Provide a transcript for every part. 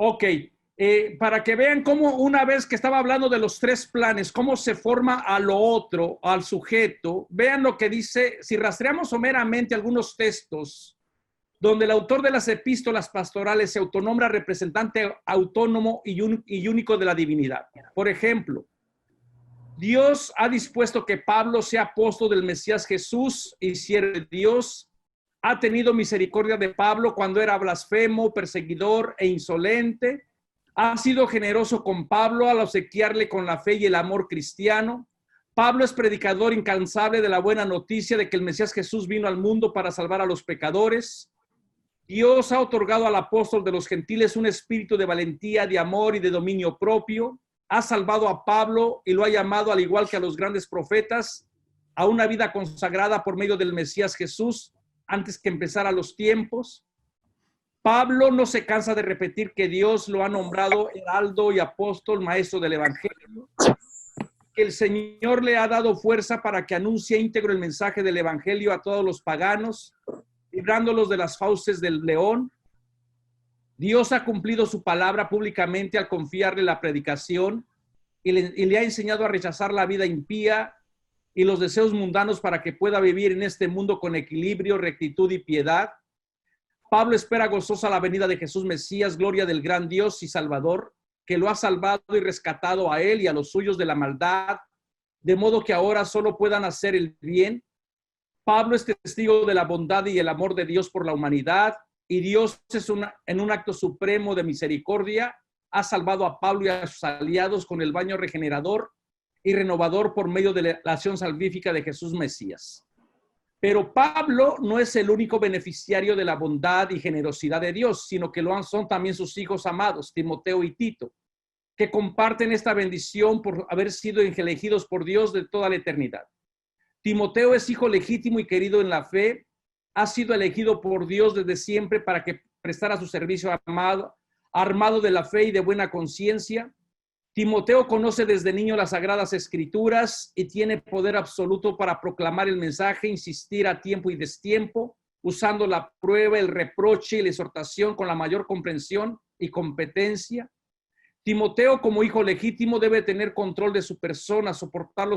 Ok, para que vean cómo una vez que estaba hablando de los tres planes, cómo se forma a lo otro, al sujeto, vean lo que dice, si rastreamos someramente algunos textos donde el autor de las epístolas pastorales se autonombra representante autónomo y único de la divinidad. Por ejemplo, Dios ha dispuesto que Pablo sea apóstol del Mesías Jesús y siervo de Dios. Ha tenido misericordia de Pablo cuando era blasfemo, perseguidor e insolente. Ha sido generoso con Pablo al obsequiarle con la fe y el amor cristiano. Pablo es predicador incansable de la buena noticia de que el Mesías Jesús vino al mundo para salvar a los pecadores. Dios ha otorgado al apóstol de los gentiles un espíritu de valentía, de amor y de dominio propio. Ha salvado a Pablo y lo ha llamado, al igual que a los grandes profetas, a una vida consagrada por medio del Mesías Jesús antes que empezara los tiempos. Pablo no se cansa de repetir que Dios lo ha nombrado heraldo y apóstol, maestro del evangelio, que el Señor le ha dado fuerza para que anuncie íntegro el mensaje del evangelio a todos los paganos, librándolos de las fauces del león. Dios ha cumplido su palabra públicamente al confiarle la predicación y le ha enseñado a rechazar la vida impía y los deseos mundanos para que pueda vivir en este mundo con equilibrio, rectitud y piedad. Pablo espera gozosa la venida de Jesús Mesías, gloria del gran Dios y Salvador, que lo ha salvado y rescatado a él y a los suyos de la maldad, de modo que ahora solo puedan hacer el bien. Pablo es testigo de la bondad y el amor de Dios por la humanidad, y Dios en un acto supremo de misericordia ha salvado a Pablo y a sus aliados con el baño regenerador y renovador por medio de la acción salvífica de Jesús Mesías. Pero Pablo no es el único beneficiario de la bondad y generosidad de Dios, sino que son también sus hijos amados, Timoteo y Tito, que comparten esta bendición por haber sido elegidos por Dios de toda la eternidad. Timoteo es hijo legítimo y querido en la fe, ha sido elegido por Dios desde siempre para que prestara su servicio armado de la fe y de buena conciencia. Timoteo conoce desde niño las Sagradas Escrituras y tiene poder absoluto para proclamar el mensaje, insistir a tiempo y destiempo, usando la prueba, el reproche y la exhortación con la mayor comprensión y competencia. Timoteo, como hijo legítimo, debe tener control de su persona, soportar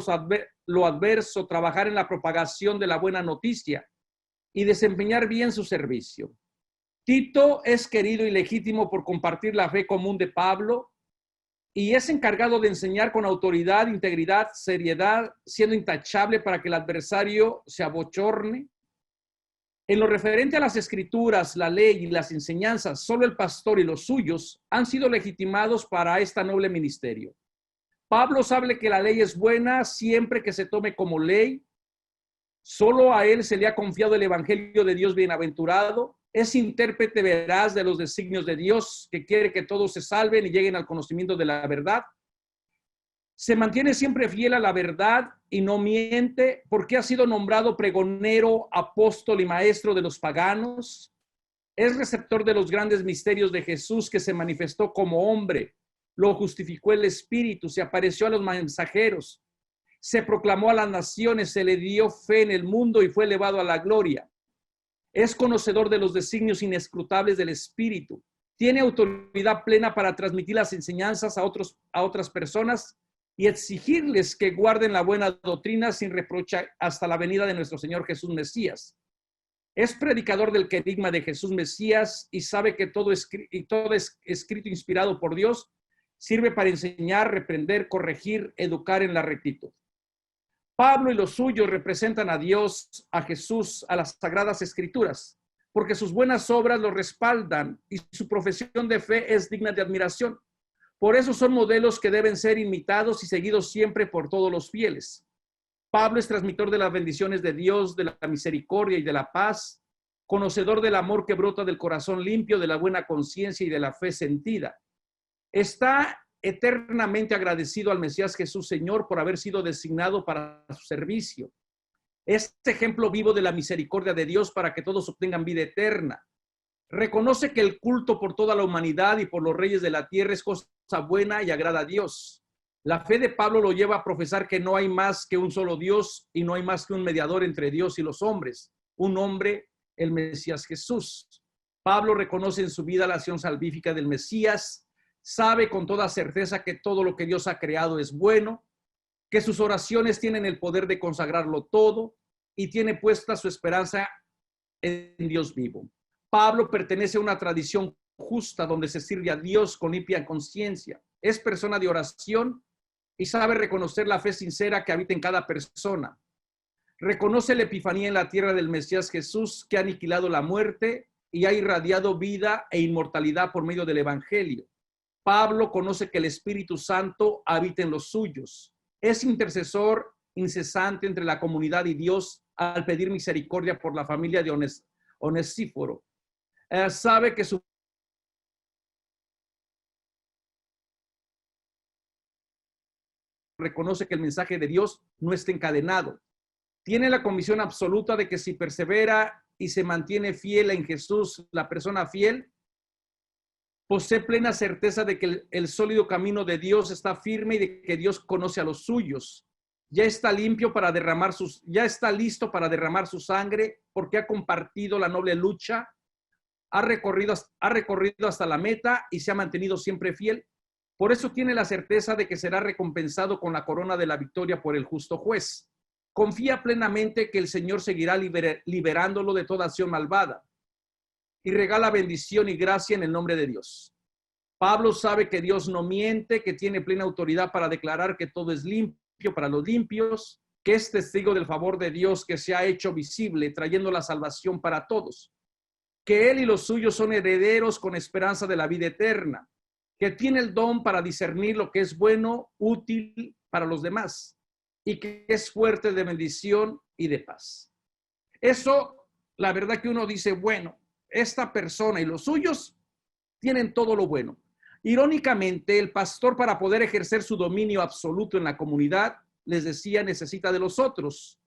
lo adverso, trabajar en la propagación de la buena noticia y desempeñar bien su servicio. Tito es querido y legítimo por compartir la fe común de Pablo y es encargado de enseñar con autoridad, integridad, seriedad, siendo intachable para que el adversario se abochorne. En lo referente a las escrituras, la ley y las enseñanzas, solo el pastor y los suyos han sido legitimados para este noble ministerio. Pablo sabe que la ley es buena siempre que se tome como ley. Solo a él se le ha confiado el evangelio de Dios bienaventurado. Es intérprete veraz de los designios de Dios, que quiere que todos se salven y lleguen al conocimiento de la verdad. Se mantiene siempre fiel a la verdad y no miente, porque ha sido nombrado pregonero, apóstol y maestro de los paganos. Es receptor de los grandes misterios de Jesús, que se manifestó como hombre, lo justificó el Espíritu, se apareció a los mensajeros, se proclamó a las naciones, se le dio fe en el mundo y fue elevado a la gloria. Es conocedor de los designios inescrutables del Espíritu. Tiene autoridad plena para transmitir las enseñanzas a otras personas y exigirles que guarden la buena doctrina sin reproche hasta la venida de nuestro Señor Jesús Mesías. Es predicador del querigma de Jesús Mesías y sabe que todo es escrito inspirado por Dios, sirve para enseñar, reprender, corregir, educar en la rectitud. Pablo y los suyos representan a Dios, a Jesús, a las Sagradas Escrituras, porque sus buenas obras lo respaldan y su profesión de fe es digna de admiración. Por eso son modelos que deben ser imitados y seguidos siempre por todos los fieles. Pablo es transmisor de las bendiciones de Dios, de la misericordia y de la paz, conocedor del amor que brota del corazón limpio, de la buena conciencia y de la fe sentida. Está eternamente agradecido al Mesías Jesús Señor por haber sido designado para su servicio. Es ejemplo vivo de la misericordia de Dios para que todos obtengan vida eterna. Reconoce que el culto por toda la humanidad y por los reyes de la tierra es cosa buena y agrada a Dios. La fe de Pablo lo lleva a profesar que no hay más que un solo Dios y no hay más que un mediador entre Dios y los hombres, un hombre, el Mesías Jesús. Pablo reconoce en su vida la acción salvífica del Mesías, sabe con toda certeza que todo lo que Dios ha creado es bueno, que sus oraciones tienen el poder de consagrarlo todo y tiene puesta su esperanza en Dios vivo. Pablo pertenece a una tradición justa donde se sirve a Dios con limpia conciencia. Es persona de oración y sabe reconocer la fe sincera que habita en cada persona. Reconoce la epifanía en la tierra del Mesías Jesús, que ha aniquilado la muerte y ha irradiado vida e inmortalidad por medio del Evangelio. Pablo conoce que el Espíritu Santo habita en los suyos. Es intercesor incesante entre la comunidad y Dios al pedir misericordia por la familia de Onesíforo. Sabe que su reconoce que el mensaje de Dios no está encadenado. Tiene la convicción absoluta de que si persevera y se mantiene fiel en Jesús, la persona fiel, posee plena certeza de que el sólido camino de Dios está firme y de que Dios conoce a los suyos. Ya está listo para derramar su sangre porque ha compartido la noble lucha, ha recorrido hasta la meta y se ha mantenido siempre fiel. Por eso tiene la certeza de que será recompensado con la corona de la victoria por el justo juez. Confía plenamente que el Señor seguirá liberándolo de toda acción malvada y regala bendición y gracia en el nombre de Dios. Pablo sabe que Dios no miente, que tiene plena autoridad para declarar que todo es limpio para los limpios, que es testigo del favor de Dios que se ha hecho visible, trayendo la salvación para todos, que él y los suyos son herederos con esperanza de la vida eterna, que tiene el don para discernir lo que es bueno, útil para los demás, y que es fuerte de bendición y de paz. Eso, la verdad que uno dice, bueno, esta persona y los suyos tienen todo lo bueno. Irónicamente, el pastor, para poder ejercer su dominio absoluto en la comunidad, les decía, necesita de los otros.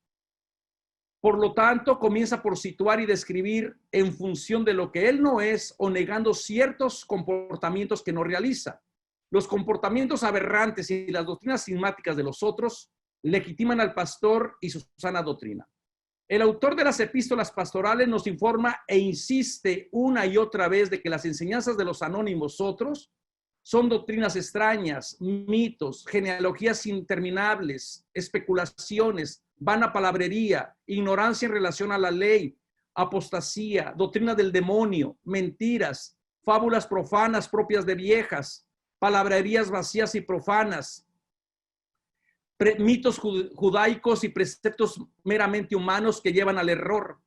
Por lo tanto, comienza por situar y describir en función de lo que él no es o negando ciertos comportamientos que no realiza. Los comportamientos aberrantes y las doctrinas sigmáticas de los otros legitiman al pastor y su sana doctrina. El autor de las epístolas pastorales nos informa e insiste una y otra vez de que las enseñanzas de los anónimos otros son doctrinas extrañas, mitos, genealogías interminables, especulaciones, vana palabrería, ignorancia en relación a la ley, apostasía, doctrina del demonio, mentiras, fábulas profanas propias de viejas, palabrerías vacías y profanas, mitos judaicos y preceptos meramente humanos que llevan al error.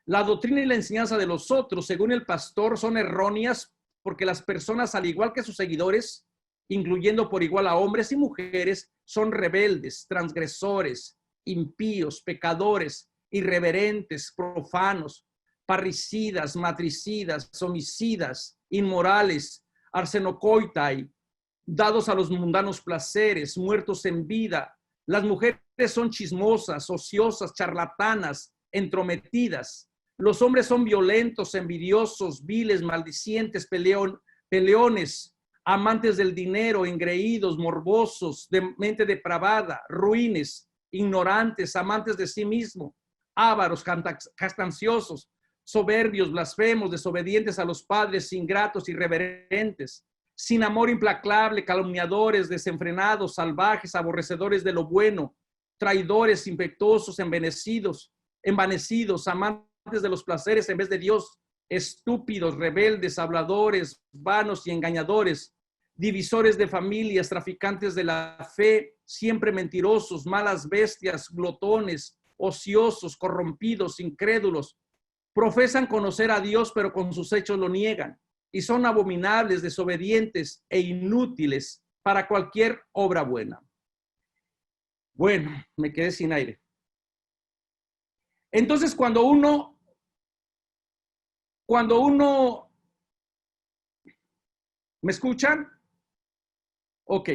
La doctrina y la enseñanza de los otros, según el pastor, son erróneas porque las personas, al igual que sus seguidores, incluyendo por igual a hombres y mujeres, son rebeldes, transgresores, impíos, pecadores, irreverentes, profanos, parricidas, matricidas, homicidas, inmorales, arsenocoitai, dados a los mundanos placeres, muertos en vida. Las mujeres son chismosas, ociosas, charlatanas, entrometidas. Los hombres son violentos, envidiosos, viles, maldicientes, peleones, amantes del dinero, engreídos, morbosos, de mente depravada, ruines, ignorantes, amantes de sí mismo, ávaros, jactanciosos, soberbios, blasfemos, desobedientes a los padres, ingratos, irreverentes, sin amor implacable, calumniadores, desenfrenados, salvajes, aborrecedores de lo bueno, traidores, impetuosos, envanecidos, amantes de los placeres en vez de Dios, estúpidos, rebeldes, habladores, vanos y engañadores, divisores de familias, traficantes de la fe, siempre mentirosos, malas bestias, glotones, ociosos, corrompidos, incrédulos. Profesan conocer a Dios, pero con sus hechos lo niegan. Y son abominables, desobedientes e inútiles para cualquier obra buena. Bueno, me quedé sin aire. Entonces, cuando uno, ¿me escuchan? Ok.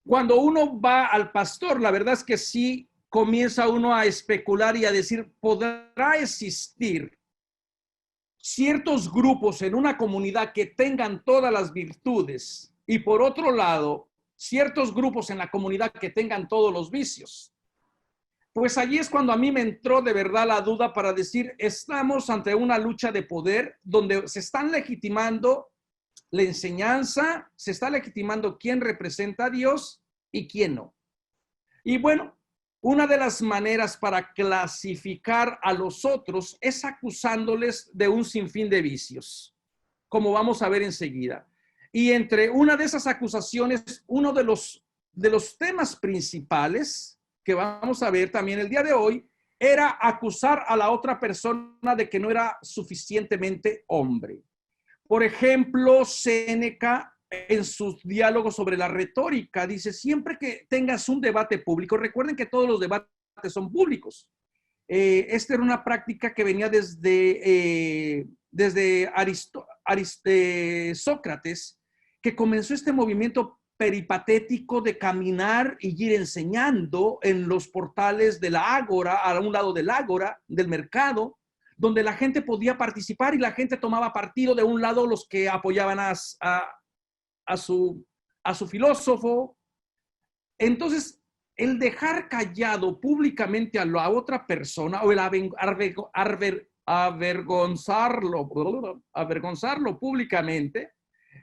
Cuando uno va al pastor, la verdad es que sí, comienza uno a especular y a decir, ¿podrá existir ciertos grupos en una comunidad que tengan todas las virtudes y por otro lado, ciertos grupos en la comunidad que tengan todos los vicios? pues allí es cuando a mí me entró de verdad la duda para decir, estamos ante una lucha de poder donde se están legitimando la enseñanza, se está legitimando quién representa a Dios y quién no. Y bueno, una de las maneras para clasificar a los otros es acusándoles de un sinfín de vicios, como vamos a ver enseguida. Y entre una de esas acusaciones, uno de los temas principales que vamos a ver también el día de hoy, era acusar a la otra persona de que no era suficientemente hombre. Por ejemplo, Séneca en sus diálogos sobre la retórica dice, siempre que tengas un debate público, recuerden que todos los debates son públicos. Esta era una práctica que venía desde Sócrates, que comenzó este movimiento peripatético de caminar y ir enseñando en los portales de la ágora, a un lado del ágora, del mercado, donde la gente podía participar y la gente tomaba partido de un lado los que apoyaban a su filósofo. Entonces, el dejar callado públicamente a la otra persona o el avergonzarlo públicamente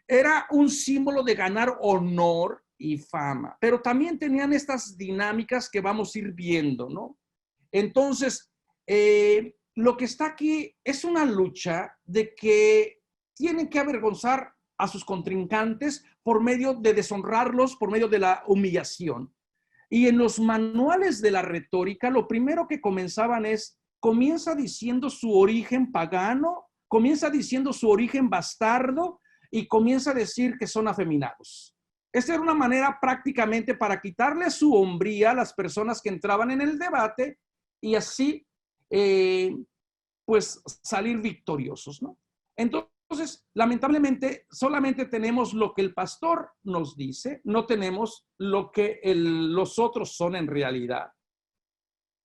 era un símbolo de ganar honor y fama, pero también tenían estas dinámicas que vamos a ir viendo, ¿no? Entonces, lo que está aquí es una lucha de que tienen que avergonzar a sus contrincantes por medio de deshonrarlos, por medio de la humillación. Y en los manuales de la retórica, lo primero que comienza diciendo su origen pagano, comienza diciendo su origen bastardo y comienza a decir que son afeminados. Esta era una manera prácticamente para quitarle su hombría a las personas que entraban en el debate y así, pues, salir victoriosos, ¿no? Entonces, lamentablemente, solamente tenemos lo que el pastor nos dice, no tenemos lo que los otros son en realidad.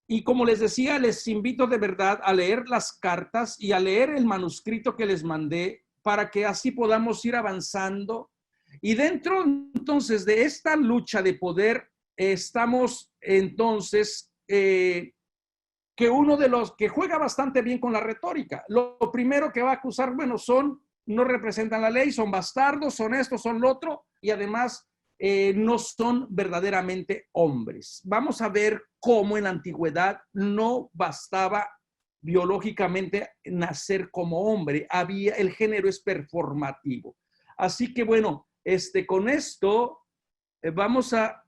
Y como les decía, les invito de verdad a leer las cartas y a leer el manuscrito que les mandé para que así podamos ir avanzando. Y dentro entonces de esta lucha de poder, estamos entonces que uno de los que juega bastante bien con la retórica, lo primero que va a acusar, bueno, no representan la ley, son bastardos, son esto, son lo otro, y además no son verdaderamente hombres. Vamos a ver cómo en la antigüedad no bastaba biológicamente nacer como hombre, el género es performativo. Así que bueno, con esto vamos a...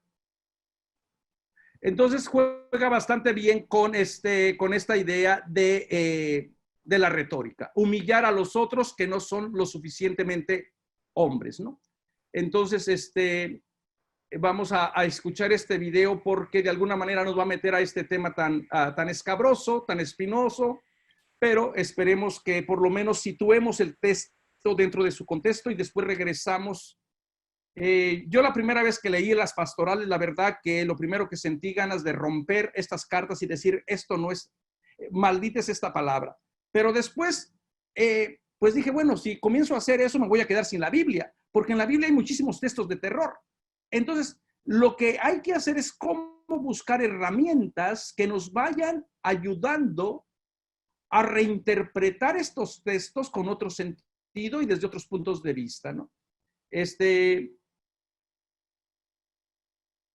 Entonces juega bastante bien con esta idea de la retórica, humillar a los otros que no son lo suficientemente hombres, ¿no? Entonces, vamos a escuchar este video porque de alguna manera nos va a meter a este tema tan escabroso, tan espinoso, pero esperemos que por lo menos situemos el texto dentro de su contexto y después regresamos. Yo la primera vez que leí las pastorales, la verdad que lo primero que sentí ganas de romper estas cartas y decir, esto no es, maldita es esta palabra. Pero después, pues dije, bueno, si comienzo a hacer eso, me voy a quedar sin la Biblia, porque en la Biblia hay muchísimos textos de terror. Entonces, lo que hay que hacer es cómo buscar herramientas que nos vayan ayudando a reinterpretar estos textos con otro sentido y desde otros puntos de vista, ¿no?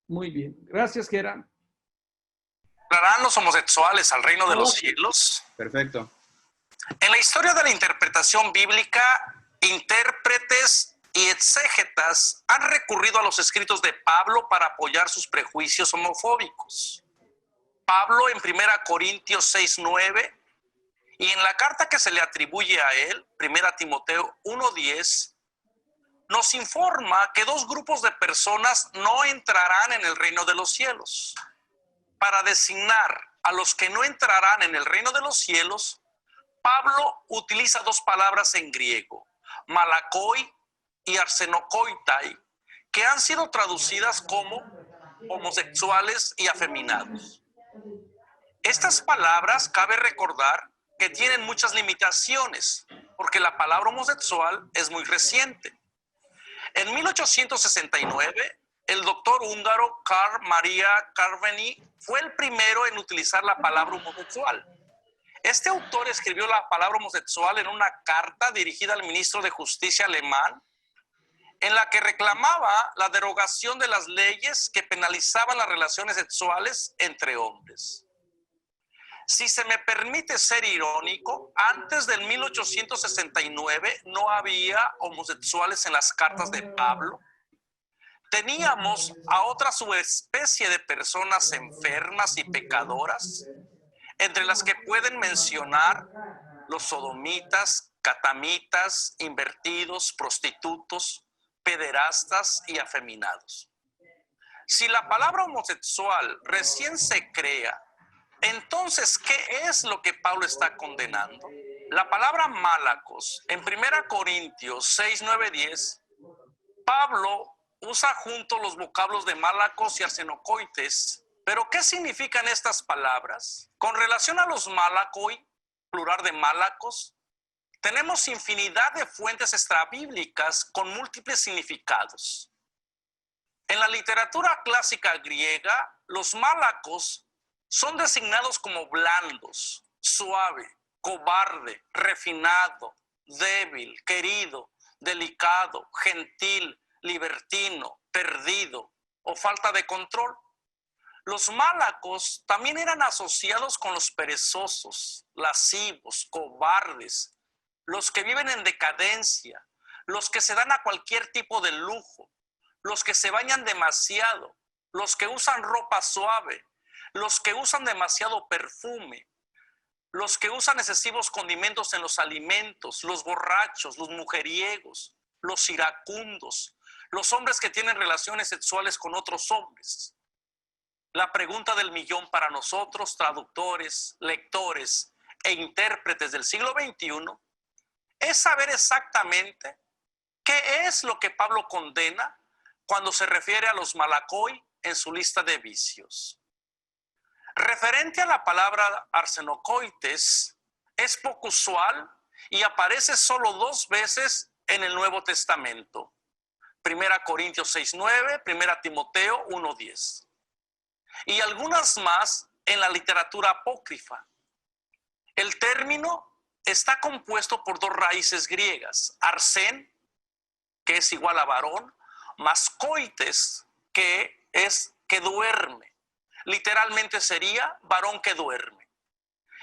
Muy bien. Gracias, Gera. ¿Entrarán los homosexuales al reino de los cielos? Perfecto. En la historia de la interpretación bíblica, intérpretes y exégetas han recurrido a los escritos de Pablo para apoyar sus prejuicios homofóbicos. Pablo en 1 Corintios 6:9 y en la carta que se le atribuye a él, 1 Timoteo 1:10, nos informa que dos grupos de personas no entrarán en el reino de los cielos. Para designar a los que no entrarán en el reino de los cielos, Pablo utiliza dos palabras en griego, malakoi y arsenokoitai, que han sido traducidas como homosexuales y afeminados. Estas palabras, cabe recordar, que tienen muchas limitaciones, porque la palabra homosexual es muy reciente. En 1869, el doctor húngaro Karl Maria Carveni fue el primero en utilizar la palabra homosexual. Este autor escribió la palabra homosexual en una carta dirigida al ministro de Justicia alemán, en la que reclamaba la derogación de las leyes que penalizaban las relaciones sexuales entre hombres. Si se me permite ser irónico, antes del 1869 no había homosexuales en las cartas de Pablo. Teníamos a otra subespecie de personas enfermas y pecadoras, entre las que pueden mencionar los sodomitas, catamitas, invertidos, prostitutos, pederastas y afeminados. Si la palabra homosexual recién se crea, entonces, ¿qué es lo que Pablo está condenando? La palabra málacos, en 1 Corintios 6, 9, 10, Pablo usa junto los vocablos de málacos y arsenocoites. ¿Pero qué significan estas palabras? Con relación a los malacoi, plural de málacos, tenemos infinidad de fuentes extrabíblicas con múltiples significados. En la literatura clásica griega, los málacos son designados como blandos, suave, cobarde, refinado, débil, querido, delicado, gentil, libertino, perdido o falta de control. Los málacos también eran asociados con los perezosos, lascivos, cobardes, los que viven en decadencia, los que se dan a cualquier tipo de lujo, los que se bañan demasiado, los que usan ropa suave, los que usan demasiado perfume, los que usan excesivos condimentos en los alimentos, los borrachos, los mujeriegos, los iracundos, los hombres que tienen relaciones sexuales con otros hombres. La pregunta del millón para nosotros, traductores, lectores e intérpretes del siglo XXI, es saber exactamente qué es lo que Pablo condena cuando se refiere a los malacoi en su lista de vicios. Referente a la palabra arsenocoites, es poco usual y aparece solo 2 veces en el Nuevo Testamento. 1 Corintios 6:9, 1 Timoteo 1:10. Y algunas más en la literatura apócrifa. El término está compuesto por 2 raíces griegas, arsen, que es igual a varón, más coites, que es que duerme. Literalmente sería varón que duerme.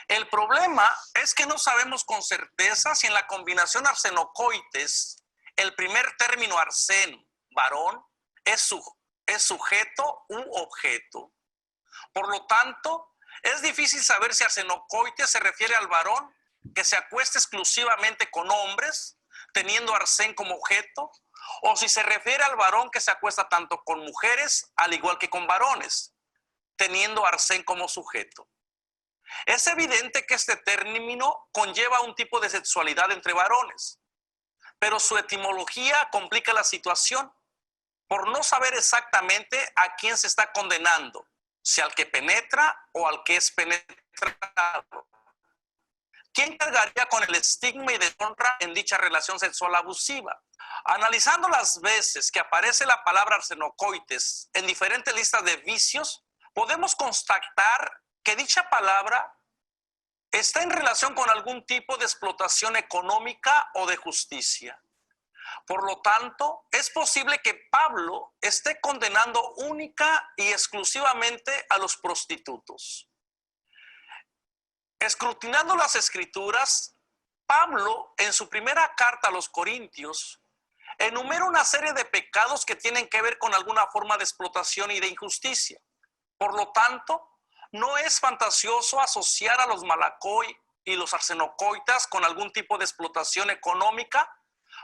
El problema es que no sabemos con certeza si en la combinación arsenocoites, el primer término arsen, varón, es sujeto u objeto. Por lo tanto, es difícil saber si arsenocoites se refiere al varón que se acuesta exclusivamente con hombres, teniendo arsén como objeto, o si se refiere al varón que se acuesta tanto con mujeres, al igual que con varones, teniendo arsén como sujeto. Es evidente que este término conlleva un tipo de sexualidad entre varones, pero su etimología complica la situación por no saber exactamente a quién se está condenando, si al que penetra o al que es penetrado. ¿Quién cargaría con el estigma y deshonra en dicha relación sexual abusiva? Analizando las veces que aparece la palabra arsenocoites en diferentes listas de vicios, podemos constatar que dicha palabra está en relación con algún tipo de explotación económica o de justicia. Por lo tanto, es posible que Pablo esté condenando única y exclusivamente a los prostitutos. Escrutinando las Escrituras, Pablo, en su primera carta a los Corintios, enumera una serie de pecados que tienen que ver con alguna forma de explotación y de injusticia. Por lo tanto, no es fantasioso asociar a los malacoi y los arsenocoitas con algún tipo de explotación económica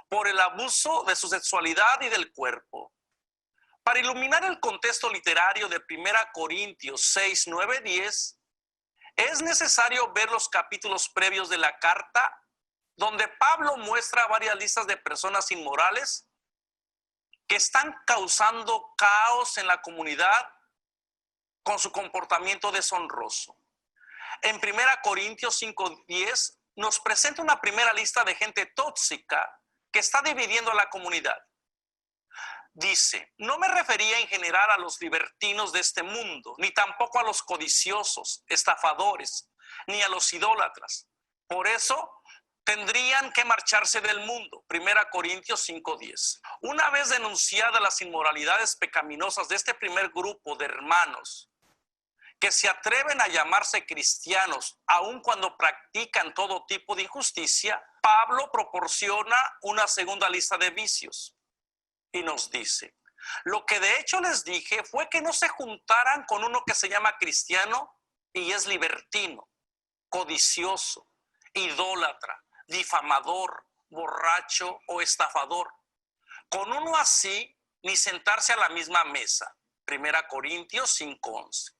por el abuso de su sexualidad y del cuerpo. Para iluminar el contexto literario de 1 Corintios 6, 9, 10, es necesario ver los capítulos previos de la carta, donde Pablo muestra varias listas de personas inmorales que están causando caos en la comunidad con su comportamiento deshonroso. En 1 Corintios 5:10 nos presenta una primera lista de gente tóxica que está dividiendo a la comunidad. Dice, no me refería en general a los libertinos de este mundo, ni tampoco a los codiciosos, estafadores, ni a los idólatras. Por eso tendrían que marcharse del mundo. 1 Corintios 5:10. Una vez denunciadas las inmoralidades pecaminosas de este primer grupo de hermanos, que se atreven a llamarse cristianos, aun cuando practican todo tipo de injusticia, Pablo proporciona una segunda lista de vicios y nos dice, lo que de hecho les dije fue que no se juntaran con uno que se llama cristiano y es libertino, codicioso, idólatra, difamador, borracho o estafador. Con uno así, ni sentarse a la misma mesa. 1 Corintios 5:11.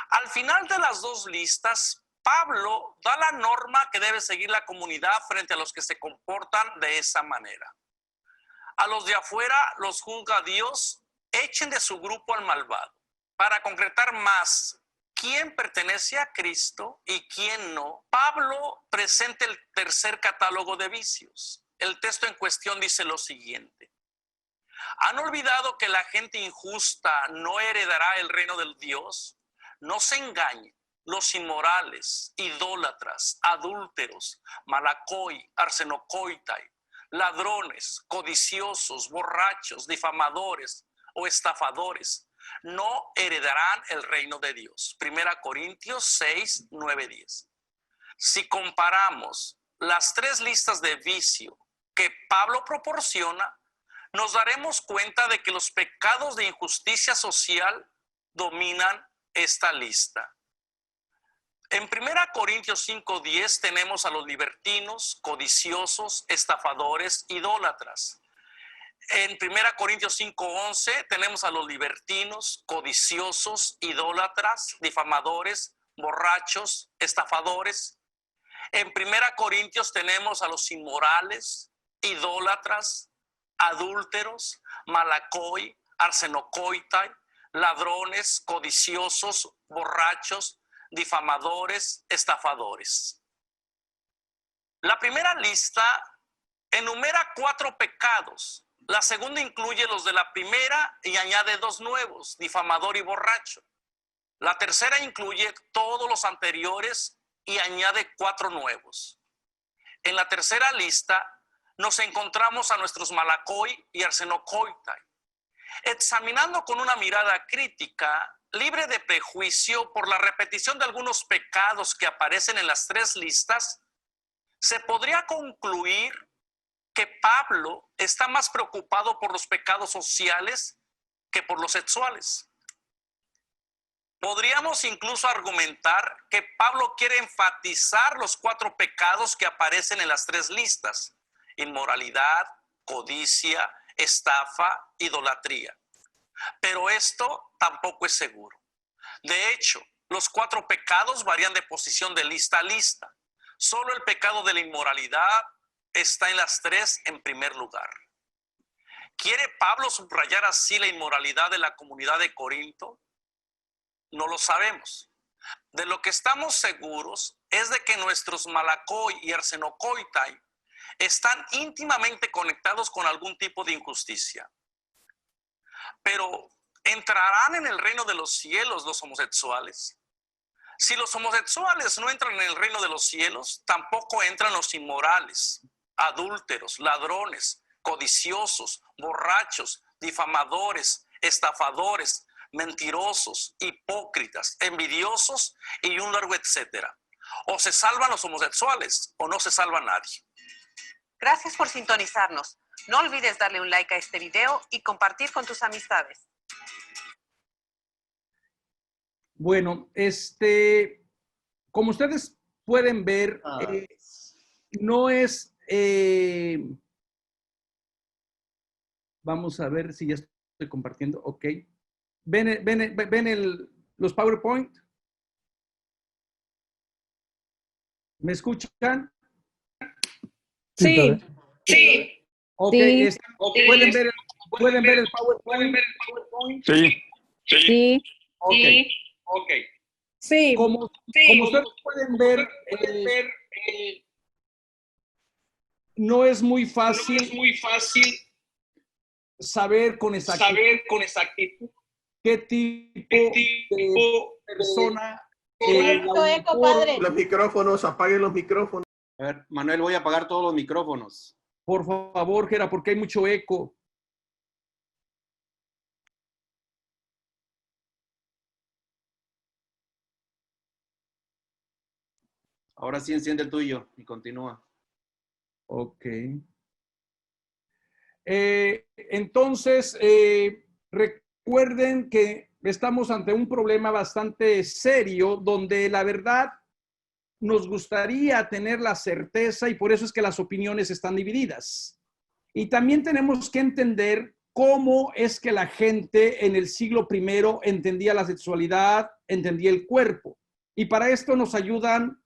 Al final de las dos listas, Pablo da la norma que debe seguir la comunidad frente a los que se comportan de esa manera. A los de afuera los juzga Dios, echen de su grupo al malvado. Para concretar más quién pertenece a Cristo y quién no, Pablo presenta el tercer catálogo de vicios. El texto en cuestión dice lo siguiente. ¿Han olvidado que la gente injusta no heredará el reino del Dios? No se engañen. Los inmorales, idólatras, adúlteros, malacoi, arsenocoitai, ladrones, codiciosos, borrachos, difamadores o estafadores no heredarán el reino de Dios. 1 Corintios 6, 9, 10. Si comparamos las tres listas de vicio que Pablo proporciona, nos daremos cuenta de que los pecados de injusticia social dominan esta lista. En 1 Corintios 5:10 tenemos a los libertinos, codiciosos, estafadores, idólatras. En 1 Corintios 5:11 tenemos a los libertinos, codiciosos, idólatras, difamadores, borrachos, estafadores. En 1 Corintios tenemos a los inmorales, idólatras, adúlteros, malacoi, arsenocoitai, ladrones, codiciosos, borrachos, difamadores, estafadores. La primera lista enumera 4 pecados. La segunda incluye los de la primera y añade 2 nuevos, difamador y borracho. La tercera incluye todos los anteriores y añade 4 nuevos. En la tercera lista nos encontramos a nuestros malacoi y arsenocoitai. Examinando con una mirada crítica, libre de prejuicio por la repetición de algunos pecados que aparecen en las 3 listas, se podría concluir que Pablo está más preocupado por los pecados sociales que por los sexuales. Podríamos incluso argumentar que Pablo quiere enfatizar los 4 pecados que aparecen en las 3 listas: inmoralidad, codicia, estafa, idolatría. Pero esto tampoco es seguro. De hecho, los 4 pecados varían de posición de lista a lista. Solo el pecado de la inmoralidad está en las 3 en primer lugar. ¿Quiere Pablo subrayar así la inmoralidad de la comunidad de Corinto? No lo sabemos. De lo que estamos seguros es de que nuestros malacoi y arsenocoitai están íntimamente conectados con algún tipo de injusticia. Pero, ¿entrarán en el reino de los cielos los homosexuales? Si los homosexuales no entran en el reino de los cielos, tampoco entran los inmorales, adúlteros, ladrones, codiciosos, borrachos, difamadores, estafadores, mentirosos, hipócritas, envidiosos y un largo etcétera. O se salvan los homosexuales o no se salva nadie. Gracias por sintonizarnos. No olvides darle un like a este video y compartir con tus amistades. Bueno, como ustedes pueden ver, no es... vamos a ver si ya estoy compartiendo. Ok. ¿Ven los PowerPoint? ¿Me escuchan? Sí. Sí. Ok. Sí. ¿Pueden ver el PowerPoint? Sí. Sí. Ok. Sí. Ok. Sí. Como ustedes pueden ver, no es muy fácil saber con exactitud qué tipo de persona. Mucho eco, padre. Los micrófonos, apaguen los micrófonos. A ver, Manuel, voy a apagar todos los micrófonos. Por favor, Gera, porque hay mucho eco. Ahora sí enciende el tuyo y continúa. Ok. Entonces, recuerden que estamos ante un problema bastante serio donde la verdad nos gustaría tener la certeza y por eso es que las opiniones están divididas. Y también tenemos que entender cómo es que la gente en el siglo I entendía la sexualidad, entendía el cuerpo. Y para esto nos ayudan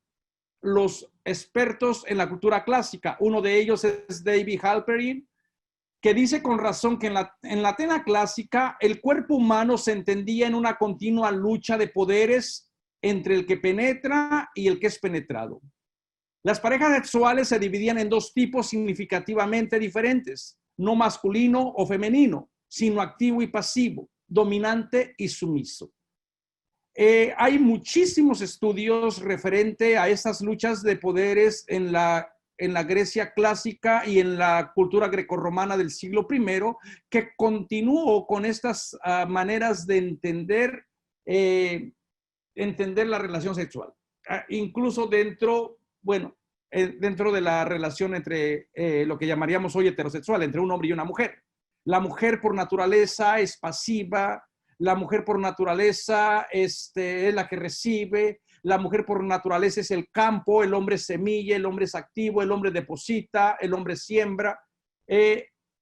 los expertos en la cultura clásica. Uno de ellos es David Halperin, que dice con razón que en la Atenas clásica el cuerpo humano se entendía en una continua lucha de poderes entre el que penetra y el que es penetrado. Las parejas sexuales se dividían en dos tipos significativamente diferentes, no masculino o femenino, sino activo y pasivo, dominante y sumiso. Hay muchísimos estudios referente a estas luchas de poderes en la Grecia clásica y en la cultura grecorromana del siglo I, que continuó con estas maneras de entender la relación sexual. Incluso dentro de la relación entre lo que llamaríamos hoy heterosexual, entre un hombre y una mujer. La mujer por naturaleza es pasiva, la mujer por naturaleza es la que recibe, la mujer por naturaleza es el campo, el hombre es semilla, el hombre es activo, el hombre deposita, el hombre siembra.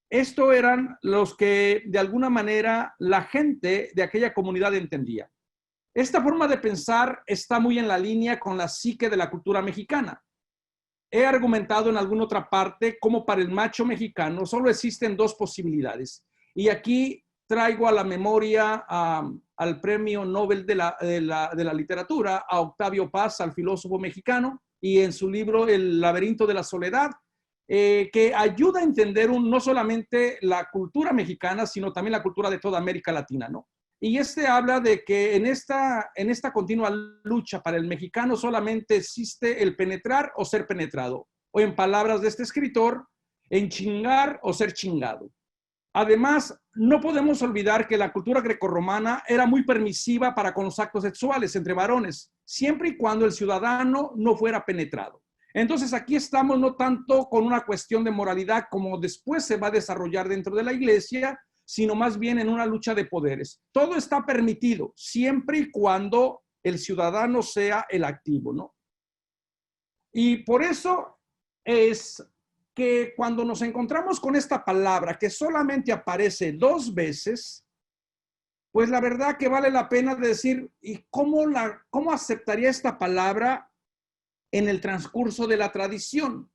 Esto eran los que de alguna manera la gente de aquella comunidad entendía. Esta forma de pensar está muy en la línea con la psique de la cultura mexicana. He argumentado en alguna otra parte cómo para el macho mexicano solo existen dos posibilidades. Y aquí traigo a la memoria al premio Nobel de la literatura, a Octavio Paz, al filósofo mexicano, y en su libro El laberinto de la soledad, que ayuda a entender no solamente la cultura mexicana, sino también la cultura de toda América Latina, ¿no? Y habla de que en esta continua lucha para el mexicano solamente existe el penetrar o ser penetrado, o en palabras de este escritor, en chingar o ser chingado. Además, no podemos olvidar que la cultura grecorromana era muy permisiva para con los actos sexuales entre varones, siempre y cuando el ciudadano no fuera penetrado. Entonces, aquí estamos no tanto con una cuestión de moralidad como después se va a desarrollar dentro de la iglesia, sino más bien en una lucha de poderes. Todo está permitido, siempre y cuando el ciudadano sea el activo, ¿no? Y por eso es que cuando nos encontramos con esta palabra que solamente aparece 2 veces, pues la verdad que vale la pena decir, ¿y cómo aceptaría esta palabra en el transcurso de la tradición?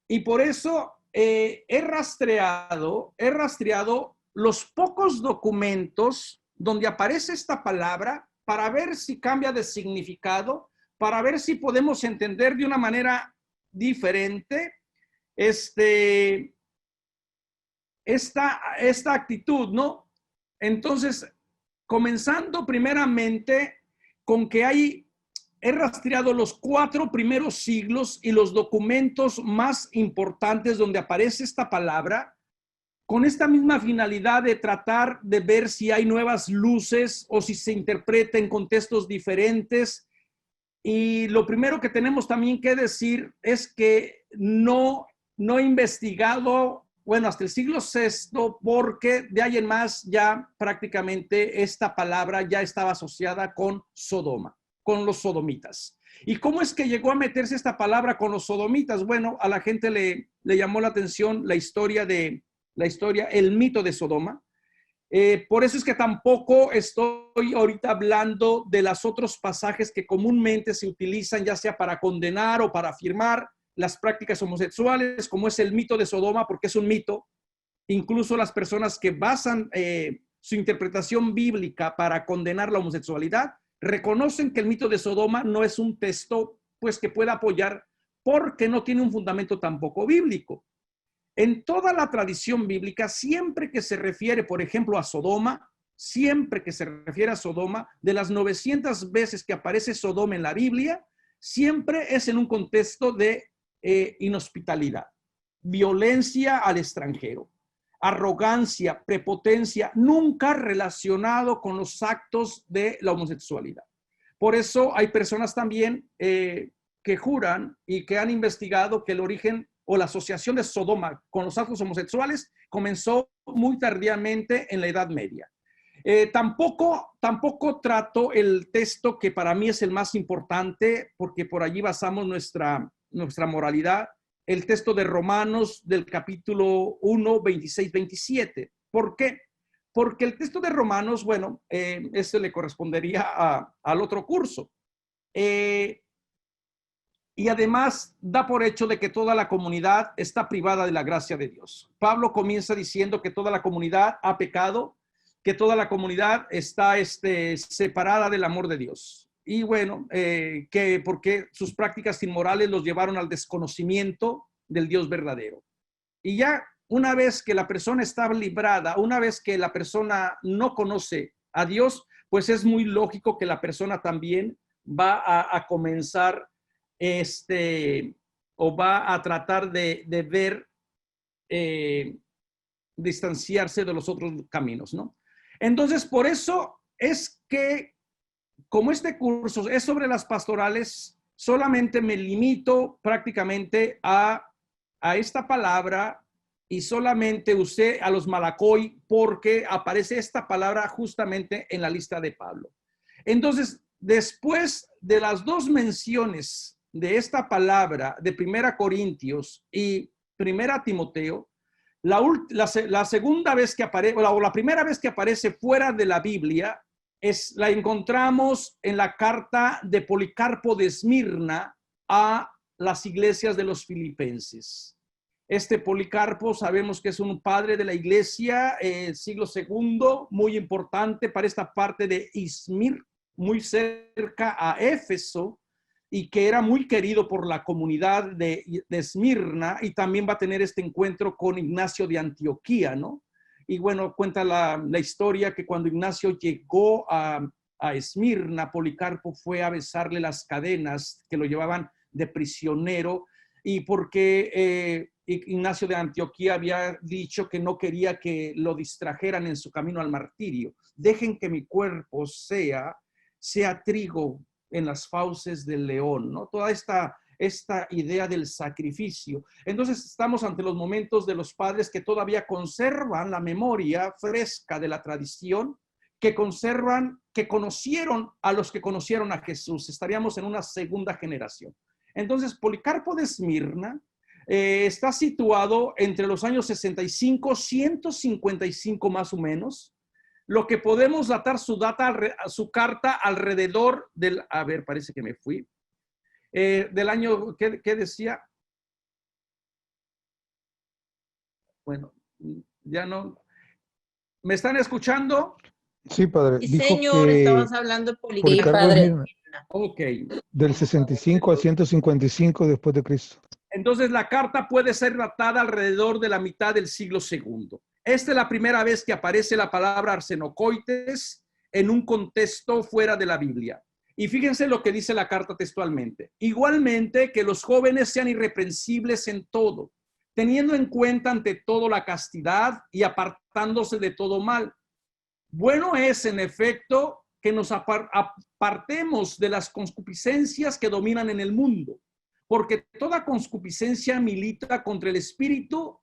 Y por eso he rastreado los pocos documentos donde aparece esta palabra para ver si cambia de significado, para ver si podemos entender de una manera diferente esta actitud, ¿no? Entonces, comenzando primeramente con que he rastreado los 4 primeros siglos y los documentos más importantes donde aparece esta palabra, con esta misma finalidad de tratar de ver si hay nuevas luces o si se interpreta en contextos diferentes. Y lo primero que tenemos también que decir es que no he investigado, hasta el siglo VI, porque de ahí en más ya prácticamente esta palabra ya estaba asociada con Sodoma, con los sodomitas. ¿Y cómo es que llegó a meterse esta palabra con los sodomitas? Bueno, a la gente le llamó la atención el mito de Sodoma. Por eso es que tampoco estoy ahorita hablando de los otros pasajes que comúnmente se utilizan, ya sea para condenar o para afirmar las prácticas homosexuales, como es el mito de Sodoma, porque es un mito. Incluso las personas que basan su interpretación bíblica para condenar la homosexualidad reconocen que el mito de Sodoma no es un texto pues que pueda apoyar porque no tiene un fundamento tampoco bíblico. En toda la tradición bíblica, siempre que se refiere, por ejemplo, a Sodoma, siempre que se refiere a Sodoma, de las 900 veces que aparece Sodoma en la Biblia, siempre es en un contexto de inhospitalidad, violencia al extranjero, arrogancia, prepotencia, nunca relacionado con los actos de la homosexualidad. Por eso hay personas también que juran y que han investigado que el origen o la asociación de Sodoma con los actos homosexuales comenzó muy tardíamente en la Edad Media. Tampoco trato el texto que para mí es el más importante, porque por allí basamos nuestra moralidad, el texto de Romanos del capítulo 1, 26, 27. ¿Por qué? Porque el texto de Romanos, bueno, este le correspondería al otro curso. Y además da por hecho de que toda la comunidad está privada de la gracia de Dios. Pablo comienza diciendo que toda la comunidad ha pecado, que toda la comunidad está separada del amor de Dios. Y bueno, que porque sus prácticas inmorales los llevaron al desconocimiento del Dios verdadero. Y ya una vez que la persona está librada, una vez que la persona no conoce a Dios, pues es muy lógico que la persona también va a comenzar o va a tratar de ver, distanciarse de los otros caminos, ¿no? Entonces, por eso es que, como este curso es sobre las pastorales, solamente me limito prácticamente a esta palabra y solamente usé a los Malacoi porque aparece esta palabra justamente en la lista de Pablo. Entonces, después de las dos menciones de esta palabra de 1 Corintios y 1 Timoteo, la segunda vez que aparece, o la primera vez que aparece fuera de la Biblia, la encontramos en la carta de Policarpo de Esmirna a las iglesias de los filipenses. Este Policarpo sabemos que es un padre de la iglesia, siglo II, muy importante para esta parte de Izmir, muy cerca a Éfeso, y que era muy querido por la comunidad de Esmirna, y también va a tener este encuentro con Ignacio de Antioquía, ¿no? Y bueno, cuenta la historia que cuando Ignacio llegó a Esmirna, Policarpo fue a besarle las cadenas que lo llevaban de prisionero, y porque Ignacio de Antioquía había dicho que no quería que lo distrajeran en su camino al martirio. Dejen que mi cuerpo sea trigo en las fauces del león, ¿no? Toda esta idea del sacrificio. Entonces estamos ante los momentos de los padres que todavía conservan la memoria fresca de la tradición, que conocieron a los que conocieron a Jesús. Estaríamos en una segunda generación. Entonces, Policarpo de Esmirna está situado entre los años 65, 155 más o menos, lo que podemos datar su carta alrededor del, a ver, parece que me fui, del año, ¿qué decía? Bueno, ya no. ¿Me están escuchando? Sí, padre. Sí, Dijo señor, que estabas hablando Policarpo de Esmirna, Ok. del 65 al 155 después de Cristo. Entonces la carta puede ser datada alrededor de la mitad del siglo II. Esta es la primera vez que aparece la palabra arsenocoites en un contexto fuera de la Biblia. Y fíjense lo que dice la carta textualmente. Igualmente que los jóvenes sean irreprensibles en todo, teniendo en cuenta ante todo la castidad y apartándose de todo mal. Bueno es, en efecto, que nos apartemos de las concupiscencias que dominan en el mundo, porque toda concupiscencia milita contra el espíritu,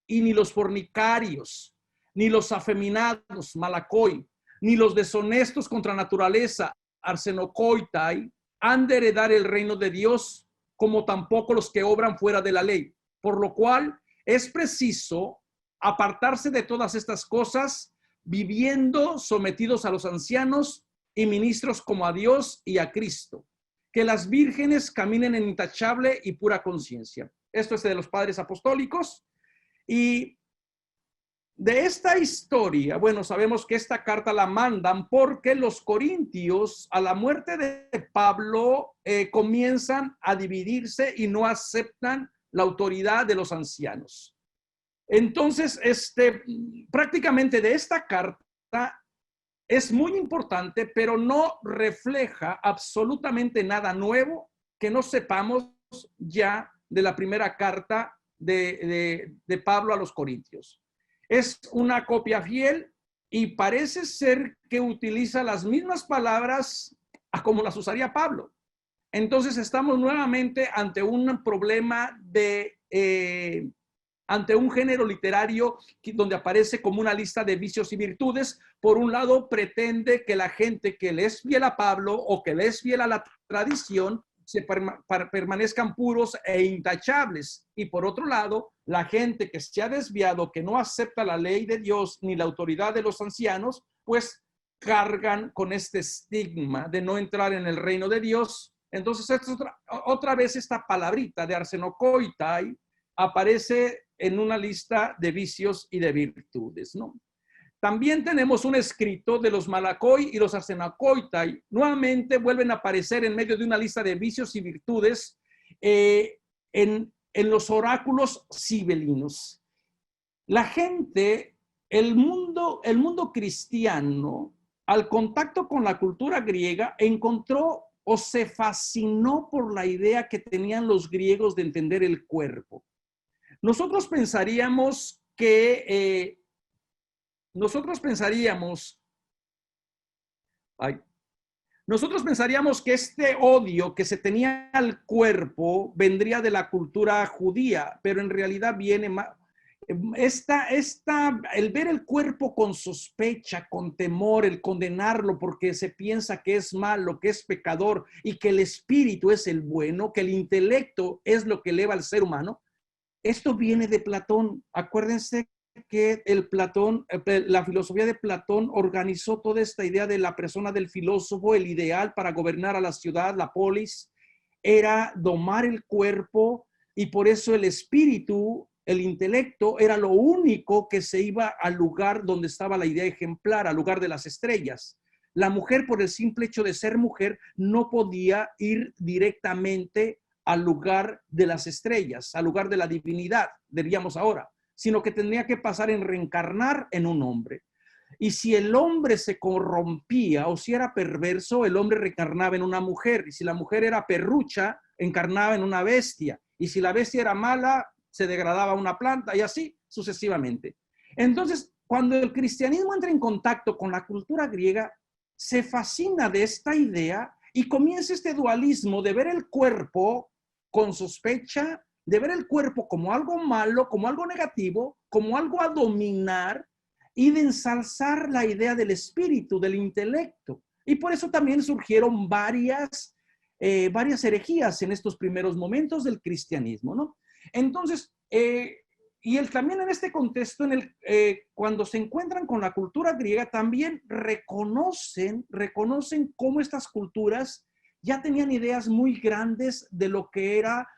y ni los fornicarios, ni los afeminados, malacoi, ni los deshonestos contra naturaleza, arsenocoitai, han de heredar el reino de Dios, como tampoco los que obran fuera de la ley. Por lo cual es preciso apartarse de todas estas cosas, viviendo sometidos a los ancianos y ministros como a Dios y a Cristo. Que las vírgenes caminen en intachable y pura conciencia. Esto es de los padres apostólicos. Y de esta historia, bueno, sabemos que esta carta la mandan porque los corintios, a la muerte de Pablo, comienzan a dividirse y no aceptan la autoridad de los ancianos. Entonces, prácticamente de esta carta es muy importante, pero no refleja absolutamente nada nuevo que no sepamos ya de la primera carta de Pablo a los Corintios. Es una copia fiel y parece ser que utiliza las mismas palabras como las usaría Pablo. Entonces estamos nuevamente ante un problema ante un género literario donde aparece como una lista de vicios y virtudes. Por un lado, pretende que la gente que le es fiel a Pablo o que le es fiel a la tradición permanezcan puros e intachables. Y por otro lado, la gente que se ha desviado, que no acepta la ley de Dios ni la autoridad de los ancianos, pues cargan con este estigma de no entrar en el reino de Dios. Entonces, otra vez esta palabrita de arsenokoitai aparece en una lista de vicios y de virtudes, ¿no? También tenemos un escrito de los malakoi y los arsenokoitai. Nuevamente vuelven a aparecer en medio de una lista de vicios y virtudes en los oráculos sibelinos. La gente, el mundo cristiano, al contacto con la cultura griega, encontró o se fascinó por la idea que tenían los griegos de entender el cuerpo. Nosotros pensaríamos que este odio que se tenía al cuerpo vendría de la cultura judía, pero en realidad viene más. El ver el cuerpo con sospecha, con temor, el condenarlo porque se piensa que es malo, que es pecador y que el espíritu es el bueno, que el intelecto es lo que eleva al ser humano. Esto viene de Platón. Acuérdense que la filosofía de Platón organizó toda esta idea de la persona del filósofo, el ideal para gobernar a la ciudad, la polis, era domar el cuerpo y por eso el espíritu, el intelecto, era lo único que se iba al lugar donde estaba la idea ejemplar, al lugar de las estrellas. La mujer, por el simple hecho de ser mujer, no podía ir directamente al lugar de las estrellas, al lugar de la divinidad, diríamos ahora, sino que tendría que pasar en reencarnar en un hombre. Y si el hombre se corrompía o si era perverso, el hombre reencarnaba en una mujer. Y si la mujer era perrucha, encarnaba en una bestia. Y si la bestia era mala, se degradaba a una planta y así sucesivamente. Entonces, cuando el cristianismo entra en contacto con la cultura griega, se fascina de esta idea y comienza este dualismo de ver el cuerpo con sospecha, de ver el cuerpo como algo malo, como algo negativo, como algo a dominar y de ensalzar la idea del espíritu, del intelecto. Y por eso también surgieron varias herejías en estos primeros momentos del cristianismo, ¿no? Entonces, también en este contexto, cuando se encuentran con la cultura griega, también reconocen cómo estas culturas ya tenían ideas muy grandes de lo que era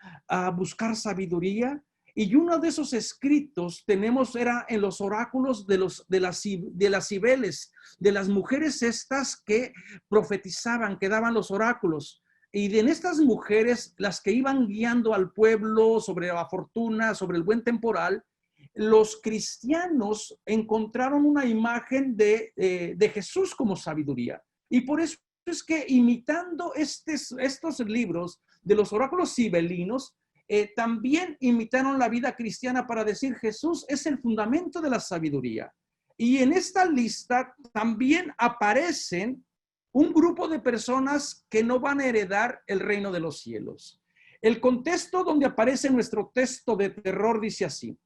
buscar sabiduría. Y uno de esos escritos era en los oráculos de las cibeles, de las mujeres estas que profetizaban, que daban los oráculos. Y en estas mujeres, las que iban guiando al pueblo sobre la fortuna, sobre el buen temporal, los cristianos encontraron una imagen de Jesús como sabiduría. Y por eso es que imitando estos libros de los oráculos sibelinos, también imitaron la vida cristiana para decir Jesús es el fundamento de la sabiduría. Y en esta lista también aparecen un grupo de personas que no van a heredar el reino de los cielos. El contexto donde aparece nuestro texto de terror dice así: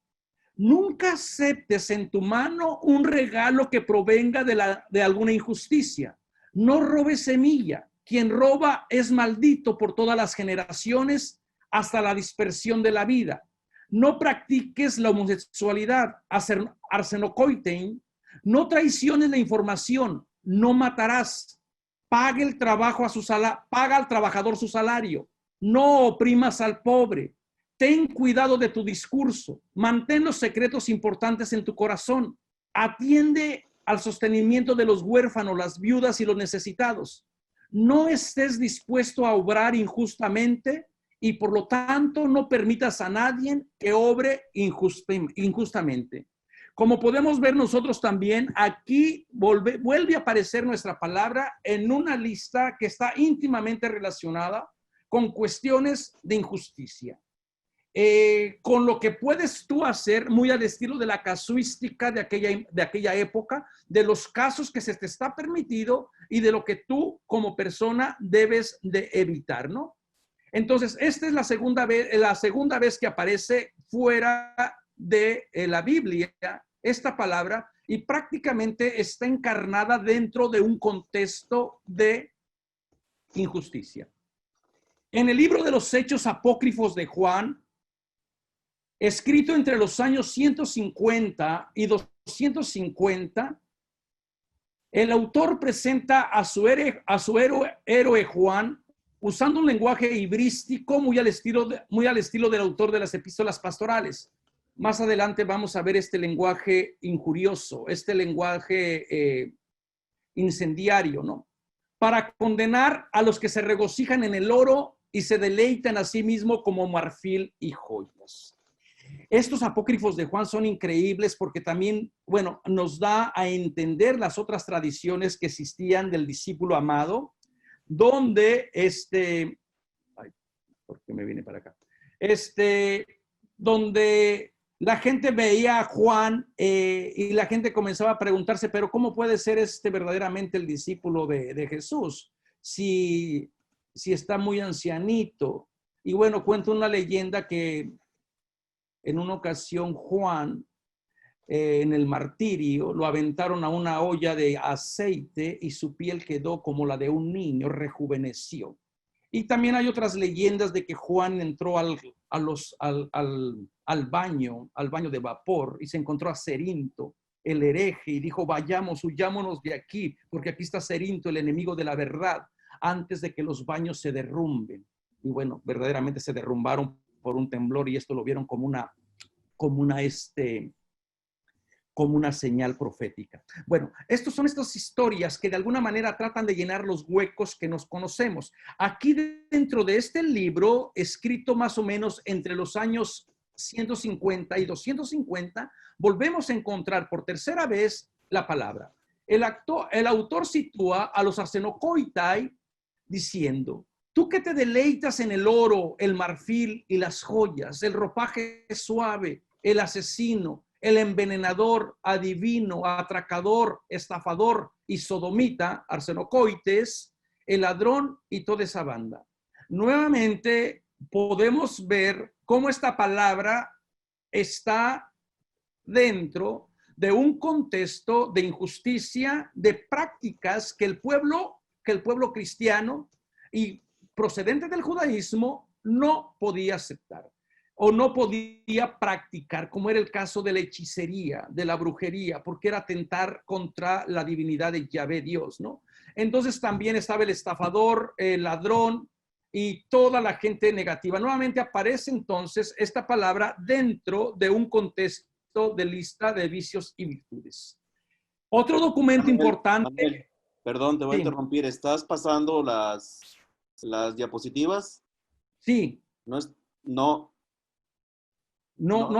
nunca aceptes en tu mano un regalo que provenga de alguna injusticia. No robes semilla. Quien roba es maldito por todas las generaciones hasta la dispersión de la vida. No practiques la homosexualidad, arsenokoitai. No traiciones la información. No matarás. Paga al trabajador su salario. No oprimas al pobre. Ten cuidado de tu discurso. Mantén los secretos importantes en tu corazón. Atiende al sostenimiento de los huérfanos, las viudas y los necesitados. No estés dispuesto a obrar injustamente y por lo tanto no permitas a nadie que obre injustamente. Como podemos ver nosotros también, aquí vuelve a aparecer nuestra palabra en una lista que está íntimamente relacionada con cuestiones de injusticia. Con lo que puedes tú hacer, muy al estilo de la casuística de aquella época, de los casos que se te está permitido y de lo que tú como persona debes de evitar, ¿no? Entonces, esta es la segunda vez que aparece fuera de la Biblia esta palabra y prácticamente está encarnada dentro de un contexto de injusticia. En el libro de los Hechos Apócrifos de Juan, escrito entre los años 150 y 250, el autor presenta a su héroe Juan usando un lenguaje hebrístico muy al estilo del autor de las epístolas pastorales. Más adelante vamos a ver este lenguaje injurioso, este lenguaje incendiario, ¿no? Para condenar a los que se regocijan en el oro y se deleitan a sí mismo como marfil y joyas. Estos apócrifos de Juan son increíbles porque también, bueno, nos da a entender las otras tradiciones que existían del discípulo amado, donde ¿por qué me viene para acá? Donde la gente veía a Juan y la gente comenzaba a preguntarse, pero ¿cómo puede ser verdaderamente el discípulo de Jesús? Si está muy ancianito. Y bueno, cuenta una leyenda que en una ocasión Juan, en el martirio, lo aventaron a una olla de aceite y su piel quedó como la de un niño, rejuveneció. Y también hay otras leyendas de que Juan entró al baño de vapor y se encontró a Cerinto, el hereje, y dijo, vayamos, huyámonos de aquí, porque aquí está Cerinto, el enemigo de la verdad, antes de que los baños se derrumben. Y bueno, verdaderamente se derrumbaron por un temblor y esto lo vieron como una señal profética. Bueno, estas son estas historias que de alguna manera tratan de llenar los huecos que nos conocemos. Aquí dentro de este libro, escrito más o menos entre los años 150 y 250, volvemos a encontrar por tercera vez la palabra. El autor sitúa a los arsenocoitai diciendo, tú que te deleitas en el oro, el marfil y las joyas, el ropaje suave, el asesino, el envenenador, adivino, atracador, estafador y sodomita, arsenocoites, el ladrón y toda esa banda. Nuevamente podemos ver cómo esta palabra está dentro de un contexto de injusticia, de prácticas que el pueblo cristiano y procedente del judaísmo no podía aceptar o no podía practicar, como era el caso de la hechicería, de la brujería, porque era atentar contra la divinidad de Yahvé Dios, ¿no? Entonces también estaba el estafador, el ladrón y toda la gente negativa. Nuevamente aparece entonces esta palabra dentro de un contexto de lista de vicios y virtudes. Otro documento importante. Manuel, perdón, te voy a Sí. interrumpir. ¿Estás pasando las diapositivas? Sí. No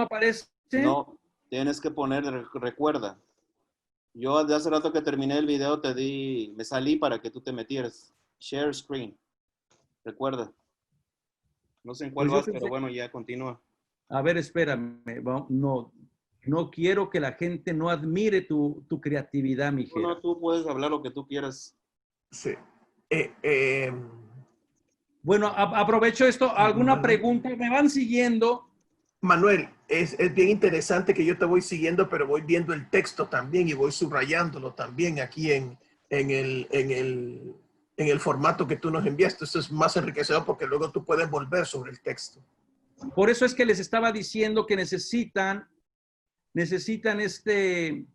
aparece. No, tienes que poner, recuerda. Yo de hace rato que terminé el video me salí para que tú te metieras. Share screen. Recuerda. No sé en cuál Pues vas, pero bueno, ya continúa. A ver, espérame. No quiero que la gente no admire tu creatividad, mi Jera. No, tú puedes hablar lo que tú quieras. Sí. Bueno, aprovecho esto. ¿Alguna pregunta? ¿Me van siguiendo? Manuel, es bien interesante que yo te voy siguiendo, pero voy viendo el texto también y voy subrayándolo también aquí en el formato que tú nos enviaste. Esto es más enriquecedor porque luego tú puedes volver sobre el texto. Por eso es que les estaba diciendo que necesitan de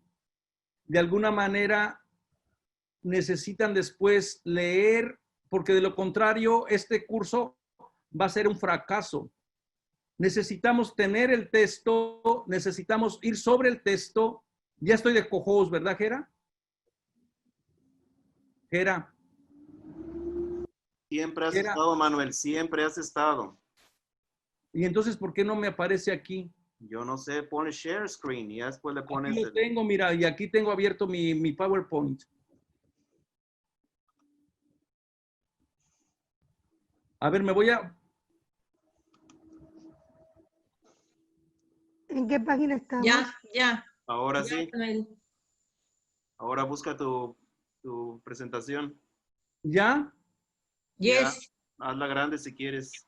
alguna manera, necesitan después leer, porque de lo contrario, este curso va a ser un fracaso. Necesitamos tener el texto, necesitamos ir sobre el texto. Ya estoy de co-host, ¿verdad, Jera? Siempre has estado, Manuel, siempre has estado. Y entonces, ¿por qué no me aparece aquí? Yo no sé, pone share screen y ya después le Aquí pones lo tengo, mira, y aquí tengo abierto mi PowerPoint. A ver, me voy a... ¿En qué página estamos? Ya. Ahora Ya, sí. Isabel. Ahora busca tu presentación. ¿Ya? Yes. Ya, hazla grande si quieres,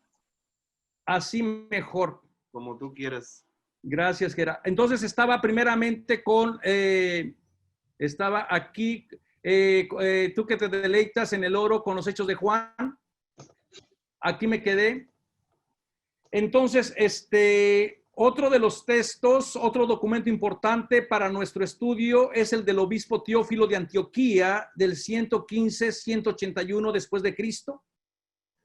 Así mejor. como tú quieras. Gracias, Gera. Entonces estaba primeramente con... estaba aquí... tú que te deleitas en el oro con los hechos de Juan. Aquí me quedé. Entonces, otro de los textos, otro documento importante para nuestro estudio es el del obispo Teófilo de Antioquía del 115-181 después de Cristo.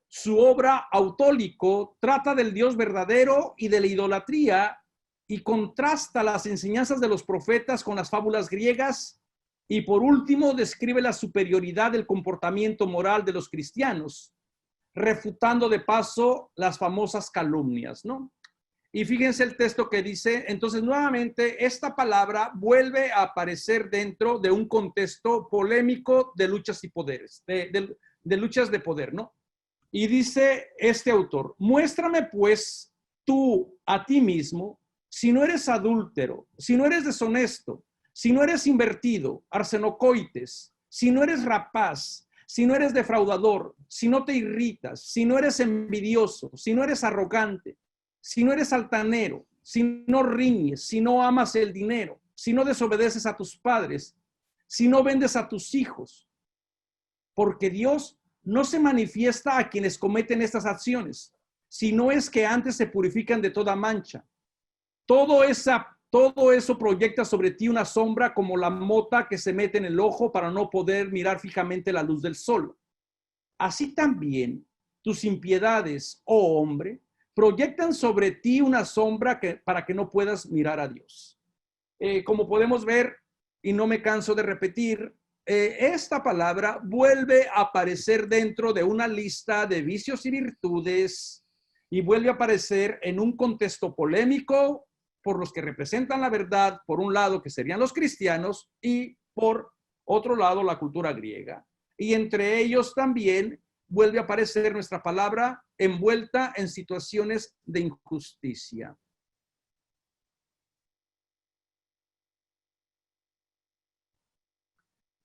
Su obra Autólico trata del Dios verdadero y de la idolatría y contrasta las enseñanzas de los profetas con las fábulas griegas y por último describe la superioridad del comportamiento moral de los cristianos, refutando de paso las famosas calumnias, ¿no? Y fíjense el texto que dice, entonces nuevamente esta palabra vuelve a aparecer dentro de un contexto polémico de luchas y poderes, de luchas de poder, ¿no? Y dice este autor, muéstrame pues tú a ti mismo, si no eres adúltero, si no eres deshonesto, si no eres invertido, arsenocoites, si no eres rapaz, si no eres defraudador, si no te irritas, si no eres envidioso, si no eres arrogante, si no eres altanero, si no riñes, si no amas el dinero, si no desobedeces a tus padres, si no vendes a tus hijos, porque Dios no se manifiesta a quienes cometen estas acciones, sino es que antes se purifican de toda mancha. Todo eso proyecta sobre ti una sombra como la mota que se mete en el ojo para no poder mirar fijamente la luz del sol. Así también tus impiedades, oh hombre, proyectan sobre ti una sombra para que no puedas mirar a Dios. Como podemos ver, y no me canso de repetir, esta palabra vuelve a aparecer dentro de una lista de vicios y virtudes y vuelve a aparecer en un contexto polémico por los que representan la verdad, por un lado que serían los cristianos y por otro lado la cultura griega. Y entre ellos también vuelve a aparecer nuestra palabra envuelta en situaciones de injusticia.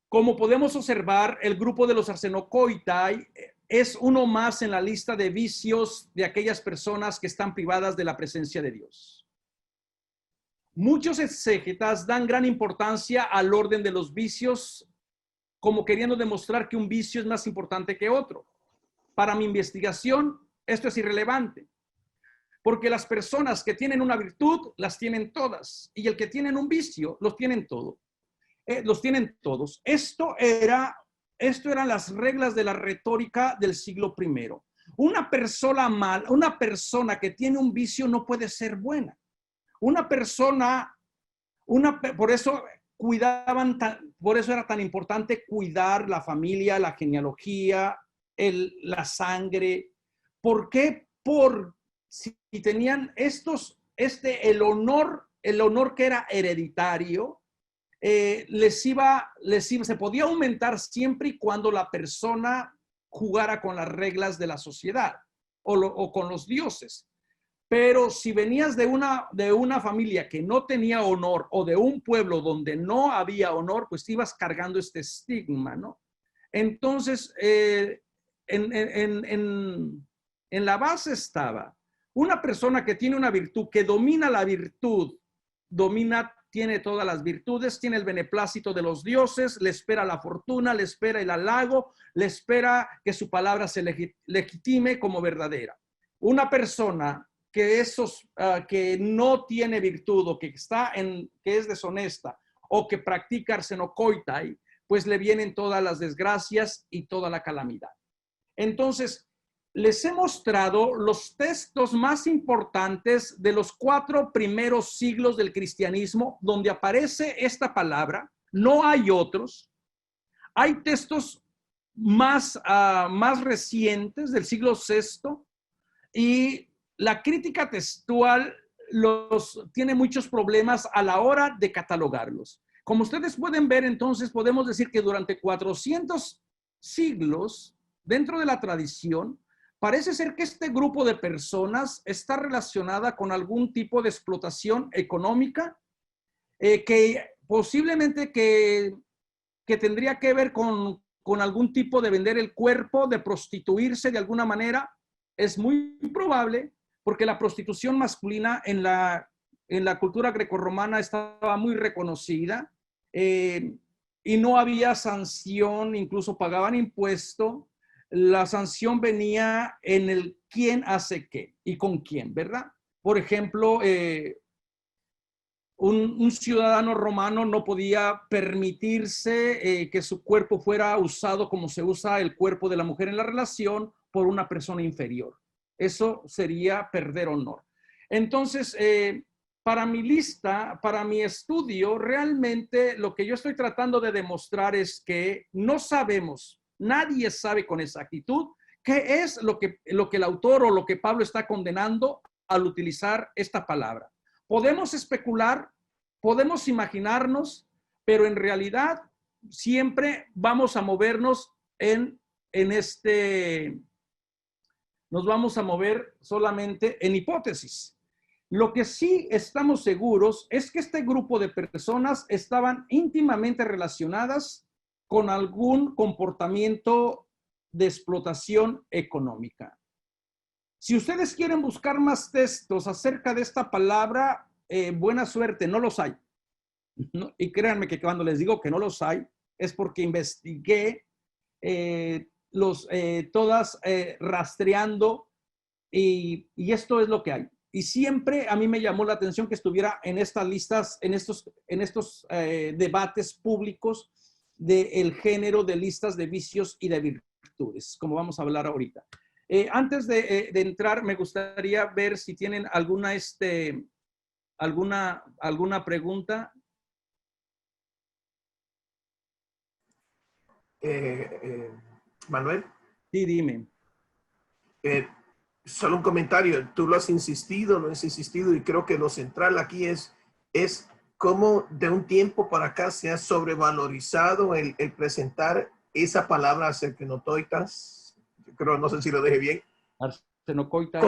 Como podemos observar, el grupo de los arsenocoitai es uno más en la lista de vicios de aquellas personas que están privadas de la presencia de Dios. Muchos exégetas dan gran importancia al orden de los vicios, como queriendo demostrar que un vicio es más importante que otro. Para mi investigación, esto es irrelevante, porque las personas que tienen una virtud las tienen todas, y el que tienen un vicio los tienen todos. Esto eran las reglas de la retórica del siglo I. Una persona que tiene un vicio no puede ser buena. Por eso era tan importante cuidar la familia, la genealogía, la sangre. ¿Por qué? Por si tenían el honor que era hereditario, se podía aumentar siempre y cuando la persona jugara con las reglas de la sociedad o con los dioses. Pero si venías de una familia que no tenía honor o de un pueblo donde no había honor, pues ibas cargando este estigma, ¿no? Entonces, en la base estaba una persona que tiene una virtud, que domina la virtud, tiene todas las virtudes, tiene el beneplácito de los dioses, le espera la fortuna, le espera el halago, le espera que su palabra se legitime como verdadera. Una persona que no tiene virtud o que es deshonesta o que practica arsenocoitai, pues le vienen todas las desgracias y toda la calamidad. Entonces, les he mostrado los textos más importantes de los 4 primeros siglos del cristianismo donde aparece esta palabra. No hay otros. Hay textos más recientes del siglo VI y la crítica textual tiene muchos problemas a la hora de catalogarlos. Como ustedes pueden ver, entonces podemos decir que durante 400 siglos, dentro de la tradición, parece ser que este grupo de personas está relacionada con algún tipo de explotación económica que posiblemente que tendría que ver con algún tipo de vender el cuerpo, de prostituirse de alguna manera. Es muy probable porque la prostitución masculina en la cultura grecorromana estaba muy reconocida y no había sanción, incluso pagaban impuesto. La sanción venía en el quién hace qué y con quién, ¿verdad? Por ejemplo, un ciudadano romano no podía permitirse que su cuerpo fuera usado como se usa el cuerpo de la mujer en la relación por una persona inferior. Eso sería perder honor. Entonces, para mi lista, para mi estudio, realmente lo que yo estoy tratando de demostrar es que no sabemos, nadie sabe con exactitud qué es lo que el autor o lo que Pablo está condenando al utilizar esta palabra. Podemos especular, podemos imaginarnos, pero en realidad siempre vamos a movernos nos vamos a mover solamente en hipótesis. Lo que sí estamos seguros es que este grupo de personas estaban íntimamente relacionadas con algún comportamiento de explotación económica. Si ustedes quieren buscar más textos acerca de esta palabra, buena suerte, no los hay. ¿No? Y créanme que cuando les digo que no los hay, es porque investigué todas rastreando y esto es lo que hay. Y siempre a mí me llamó la atención que estuviera en estas listas, en estos debates públicos del género de listas de vicios y de virtudes, como vamos a hablar ahorita. Antes de entrar, me gustaría ver si tienen alguna pregunta. Manuel. Sí, dime. Solo un comentario. Tú lo has insistido y creo que lo central aquí es cómo de un tiempo para acá se ha sobrevalorizado el presentar esa palabra arsenocoitas. Creo, no sé si lo dejé bien. Arsenocoitas.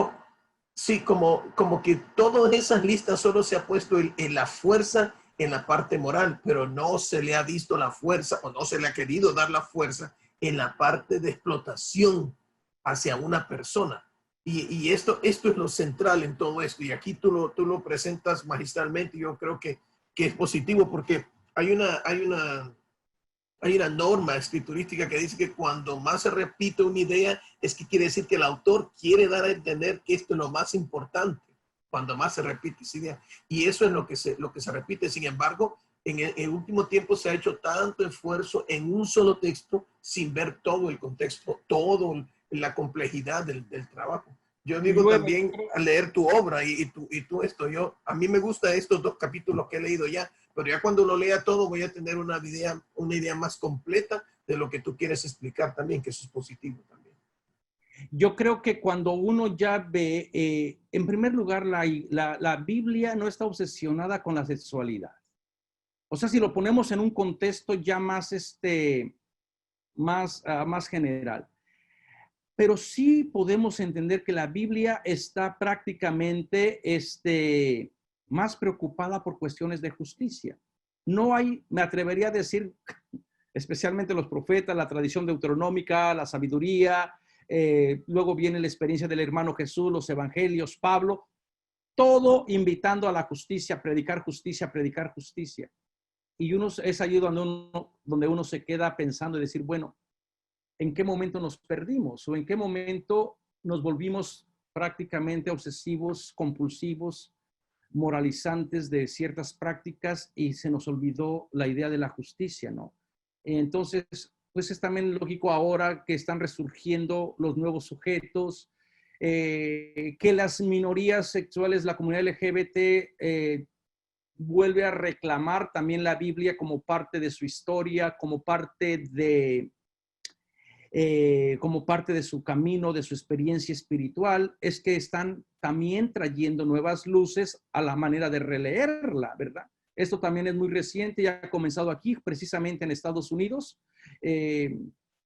Sí, como que todas esas listas solo se ha puesto en la fuerza en la parte moral, pero no se le ha visto la fuerza o no se le ha querido dar la fuerza en la parte de explotación hacia una persona. Y esto es lo central en todo esto. Y aquí tú lo presentas magistralmente. Yo creo que es positivo porque hay una norma escriturística que dice que cuando más se repite una idea es que quiere decir que el autor quiere dar a entender que esto es lo más importante, cuando más se repite esa idea. Y eso es lo que se repite. Sin embargo, en el último tiempo se ha hecho tanto esfuerzo en un solo texto sin ver todo el contexto, toda la complejidad del trabajo. Yo digo también al leer tu obra y tú esto, a mí me gustan estos 2 capítulos que he leído ya, pero ya cuando lo lea todo voy a tener una idea más completa de lo que tú quieres explicar también, que eso es positivo también. Yo creo que cuando uno ya ve, en primer lugar, la Biblia no está obsesionada con la sexualidad. O sea, si lo ponemos en un contexto ya más general. Pero sí podemos entender que la Biblia está prácticamente más preocupada por cuestiones de justicia. No hay, me atrevería a decir, especialmente los profetas, la tradición deuteronómica, la sabiduría, luego viene la experiencia del hermano Jesús, los evangelios, Pablo, todo invitando a la justicia, predicar justicia, predicar justicia. Y es ahí donde uno se queda pensando y decir, bueno, ¿en qué momento nos perdimos? ¿O en qué momento nos volvimos prácticamente obsesivos, compulsivos, moralizantes de ciertas prácticas y se nos olvidó la idea de la justicia, ¿no? Entonces, pues es también lógico ahora que están resurgiendo los nuevos sujetos, que las minorías sexuales, la comunidad LGBT, vuelve a reclamar también la Biblia como parte de su historia, como parte de como parte de su camino, de su experiencia espiritual, es que están también trayendo nuevas luces a la manera de releerla, ¿verdad? Esto también es muy reciente, ya ha comenzado aquí, precisamente en Estados Unidos,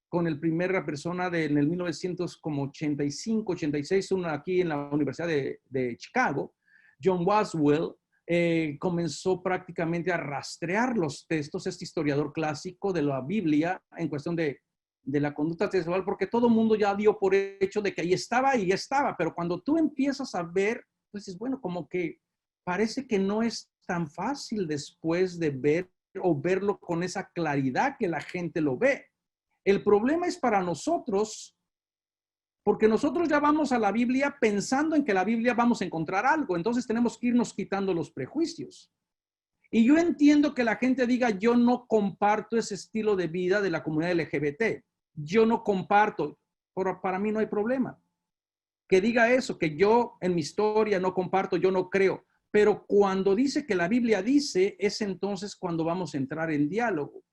con el primera persona en el 1985, 86, aquí en la Universidad de Chicago, John Boswell, comenzó prácticamente a rastrear los textos, este historiador clásico de la Biblia, en cuestión de la conducta sexual, porque todo el mundo ya dio por hecho de que ahí estaba y ya estaba, pero cuando tú empiezas a ver, pues es bueno, como que parece que no es tan fácil después de ver o verlo con esa claridad que la gente lo ve. El problema es para nosotros, porque nosotros ya vamos a la Biblia pensando en que la Biblia vamos a encontrar algo, entonces tenemos que irnos quitando los prejuicios. Y yo entiendo que la gente diga, yo no comparto ese estilo de vida de la comunidad LGBT. Yo no comparto, pero para mí no hay problema. Que diga eso, que yo en mi historia no comparto, yo no creo. Pero cuando dice que la Biblia dice, es entonces cuando vamos a entrar en diálogo.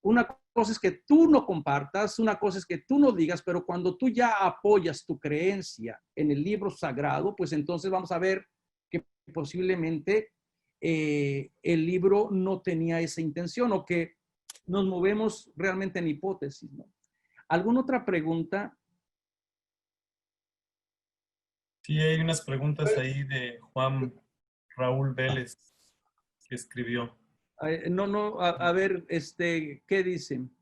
Una cosa es que tú no compartas, una cosa es que tú no digas, pero cuando tú ya apoyas tu creencia en el libro sagrado, pues entonces vamos a ver que posiblemente el libro no tenía esa intención o que nos movemos realmente en hipótesis, ¿no? ¿Alguna otra pregunta? Sí, hay unas preguntas ahí de Juan Raúl Vélez que escribió. A ver, ¿qué dicen?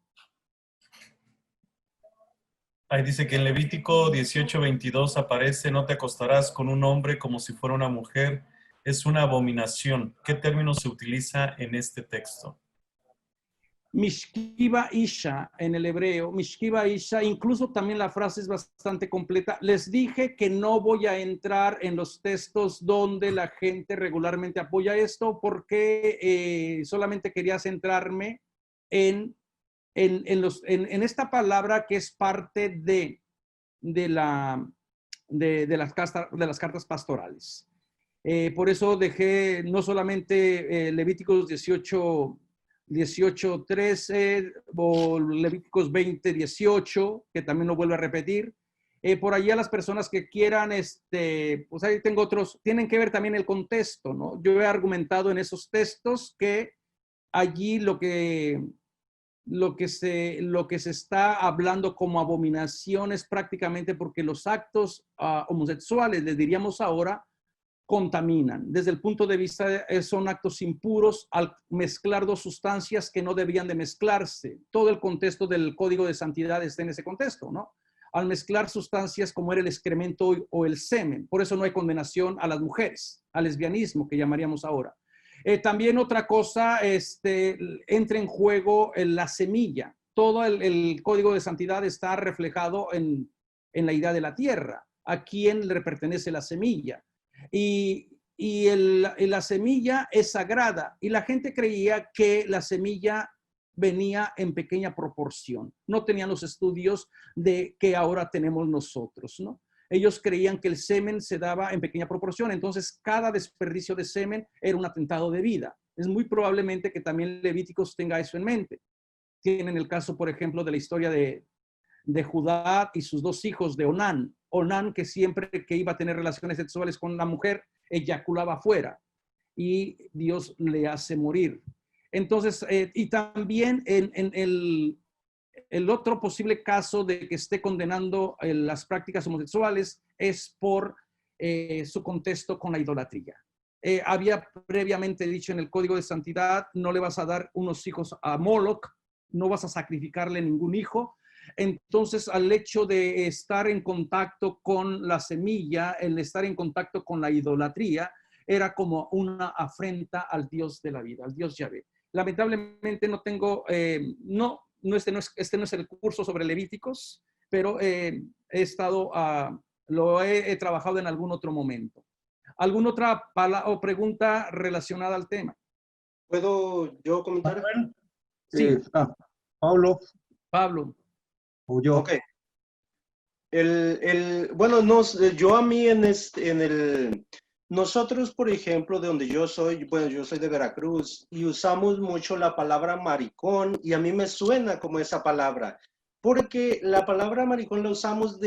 Ahí dice que en Levítico 18:22 aparece, no te acostarás con un hombre como si fuera una mujer, es una abominación. ¿Qué término se utiliza en este texto? Mishkiva Isha en el hebreo, Mishkiva Isha, incluso también la frase es bastante completa. Les dije que no voy a entrar en los textos donde la gente regularmente apoya esto porque solamente quería centrarme en esta palabra que es parte de las cartas pastorales. Por eso dejé no solamente Levíticos 18:13 o Levíticos 20:18, que también lo vuelvo a repetir. Por allá las personas que quieran, pues ahí tengo otros, tienen que ver también el contexto, ¿no? Yo he argumentado en esos textos que allí lo que se está hablando como abominación es prácticamente porque los actos homosexuales, les diríamos ahora, contaminan. Desde el punto de vista, son actos impuros al mezclar dos sustancias que no debían de mezclarse. Todo el contexto del Código de Santidad está en ese contexto, ¿no? Al mezclar sustancias como era el excremento o el semen. Por eso no hay condenación a las mujeres, al lesbianismo que llamaríamos ahora. También otra cosa, entra en juego la semilla. Todo el Código de Santidad está reflejado en la idea de la tierra. ¿A quién le pertenece la semilla? Y la semilla es sagrada y la gente creía que la semilla venía en pequeña proporción. No tenían los estudios de que ahora tenemos nosotros, ¿no? Ellos creían que el semen se daba en pequeña proporción, entonces cada desperdicio de semen era un atentado de vida. Es muy probablemente que también Levíticos tenga eso en mente. Tienen el caso, por ejemplo, de la historia de Judá y sus dos hijos de Onán. Onán, que siempre que iba a tener relaciones sexuales con la mujer, eyaculaba afuera y Dios le hace morir. Entonces, y también en el otro posible caso de que esté condenando las prácticas homosexuales es por su contexto con la idolatría. Había previamente dicho en el Código de Santidad, no le vas a dar unos hijos a Moloch, no vas a sacrificarle ningún hijo. Entonces, al hecho de estar en contacto con la semilla, el estar en contacto con la idolatría, era como una afrenta al Dios de la vida, al Dios Yahvé. Lamentablemente no tengo, este no es el curso sobre Levíticos, pero lo he trabajado en algún otro momento. ¿Alguna otra pregunta relacionada al tema? ¿Puedo yo comentar? Sí. Pablo. ¿O yo? Ok. Bueno, yo a mí nosotros, por ejemplo, de donde yo soy, bueno, yo soy de Veracruz y usamos mucho la palabra maricón y a mí me suena como esa palabra. porque la palabra maricón la usamos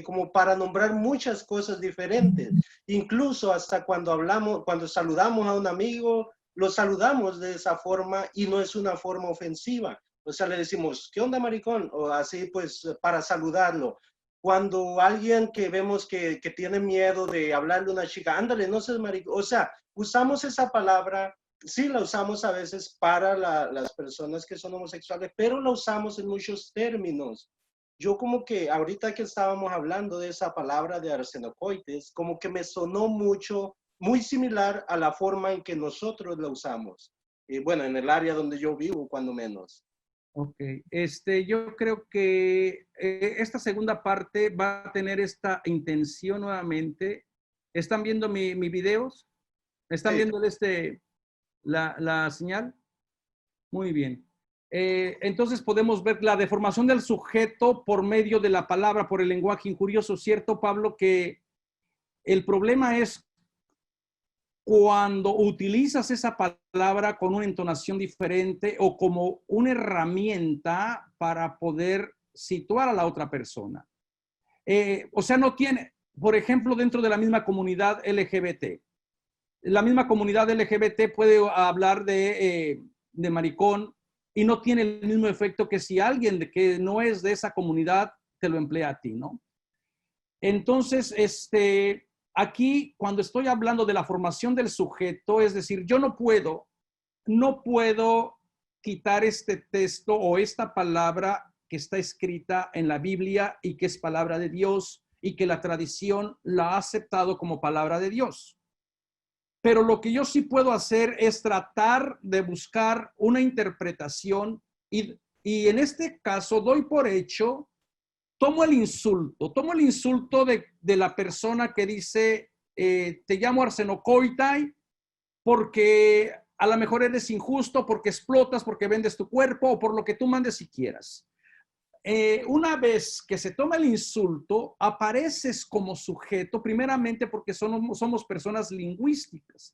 como para nombrar muchas cosas diferentes. Incluso hasta cuando saludamos a un amigo, lo saludamos de esa forma y no es una forma ofensiva. O sea, le decimos, ¿qué onda, maricón? O así, pues, para saludarlo. Cuando alguien que vemos que tiene miedo de hablarle a una chica, ándale, no seas maricón. O sea, usamos esa palabra, sí la usamos a veces para las personas que son homosexuales, pero la usamos en muchos términos. Yo como que ahorita que estábamos hablando de esa palabra de arsenocoites, como que me sonó mucho, muy similar a la forma en que nosotros la usamos. Bueno, en el área donde yo vivo, cuando menos. Ok, yo creo que esta segunda parte va a tener esta intención nuevamente. ¿Están viendo mi videos? ¿Están viendo la señal? Muy bien. Entonces podemos ver la deformación del sujeto por medio de la palabra, por el lenguaje injurioso, ¿cierto, Pablo? Que el problema es cuando utilizas esa palabra con una entonación diferente o como una herramienta para poder situar a la otra persona. O sea, no tiene, por ejemplo, dentro de la misma comunidad LGBT. La misma comunidad LGBT puede hablar de maricón y no tiene el mismo efecto que si alguien que no es de esa comunidad te lo emplea a ti, ¿no? Entonces, aquí, cuando estoy hablando de la formación del sujeto, es decir, yo no puedo quitar este texto o esta palabra que está escrita en la Biblia y que es palabra de Dios y que la tradición la ha aceptado como palabra de Dios. Pero lo que yo sí puedo hacer es tratar de buscar una interpretación y en este caso doy por hecho, tomo el insulto de la persona que dice, te llamo arsenocoitai porque a lo mejor eres injusto, porque explotas, porque vendes tu cuerpo o por lo que tú mandes si quieras. Una vez que se toma el insulto, apareces como sujeto, primeramente porque somos personas lingüísticas.